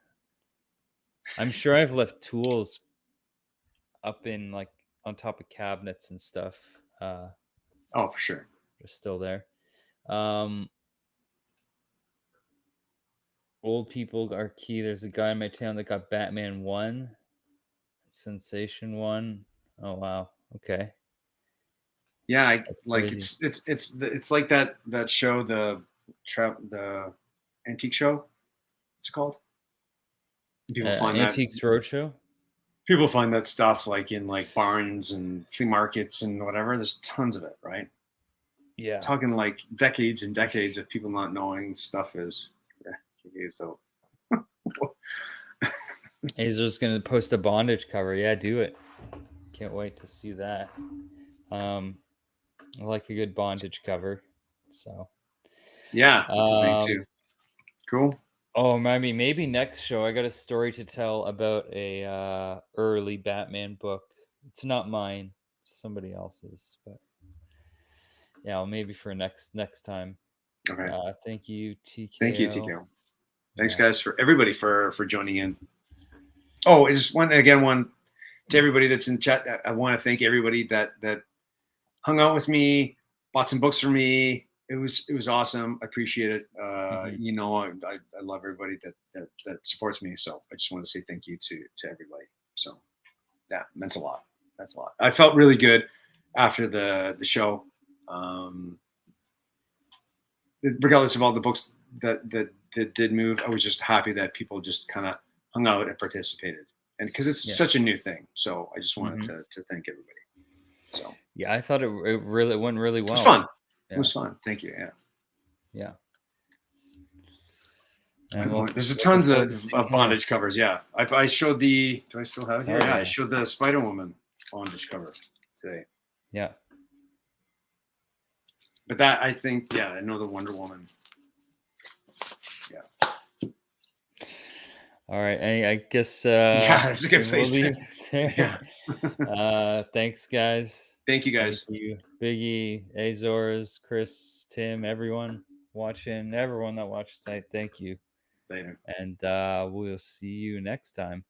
A: I'm sure I've left tools up in like on top of cabinets and stuff.
B: Oh, for sure.
A: They're still there. Old people are key. There's a guy in my town that got Batman 1, Sensation 1. Oh wow. Okay.
B: Yeah, it's like that show, the antique show. What's it called? People find
A: Antiques Roadshow.
B: People find that stuff like in like barns and flea markets and whatever. There's tons of it, right?
A: Yeah.
B: Talking like decades and decades of people not knowing stuff is dope.
A: He's just gonna post a bondage cover. Yeah, do it. Can't wait to see that. I like a good bondage cover. So
B: yeah, that's a thing too. Cool.
A: Oh, maybe next show I got a story to tell about a early Batman book. It's not mine, somebody else's, but yeah, well, maybe for next time.
B: Okay.
A: Thank you, TK.
B: Thank you, TK. Thanks, guys, for everybody for joining in. Oh, I just want to everybody that's in chat. I want to thank everybody that hung out with me, bought some books for me. It was awesome. I appreciate it.
A: Mhm.
B: I love everybody that supports me. So I just want to say thank you to everybody. So that meant a lot. That's a lot. I felt really good after the show. Regardless of all the books that did move, I was just happy that people just kind of hung out and participated, and because it's
A: Yeah.
B: such a new thing. So I just wanted
A: Mhm.
B: to thank everybody. So
A: Yeah, I thought it really went really
B: it was
A: well.
B: fun. It
A: Yeah.
B: was fun. Thank you. Yeah.
A: Yeah. And we'll
B: There's
A: looking
B: tons
A: forward to seeing
B: of
A: more.
B: bondage covers. Yeah, I showed the. Do I still have it here?
A: Oh
B: Yeah, I
A: yeah.
B: showed the Spider Woman bondage cover today.
A: Yeah.
B: But that I think, yeah, I know the Wonder Woman. Yeah.
A: All right. I guess
B: Yeah, that's a good
A: we'll
B: place
A: leave
B: to.
A: it there.
B: Yeah.
A: Thanks guys.
B: Thank you
A: Thank
B: guys.
A: you. Biggie, Azores, Chris, Tim, everyone watching, everyone that watched tonight. Thank you.
B: Later.
A: And we'll see you next time.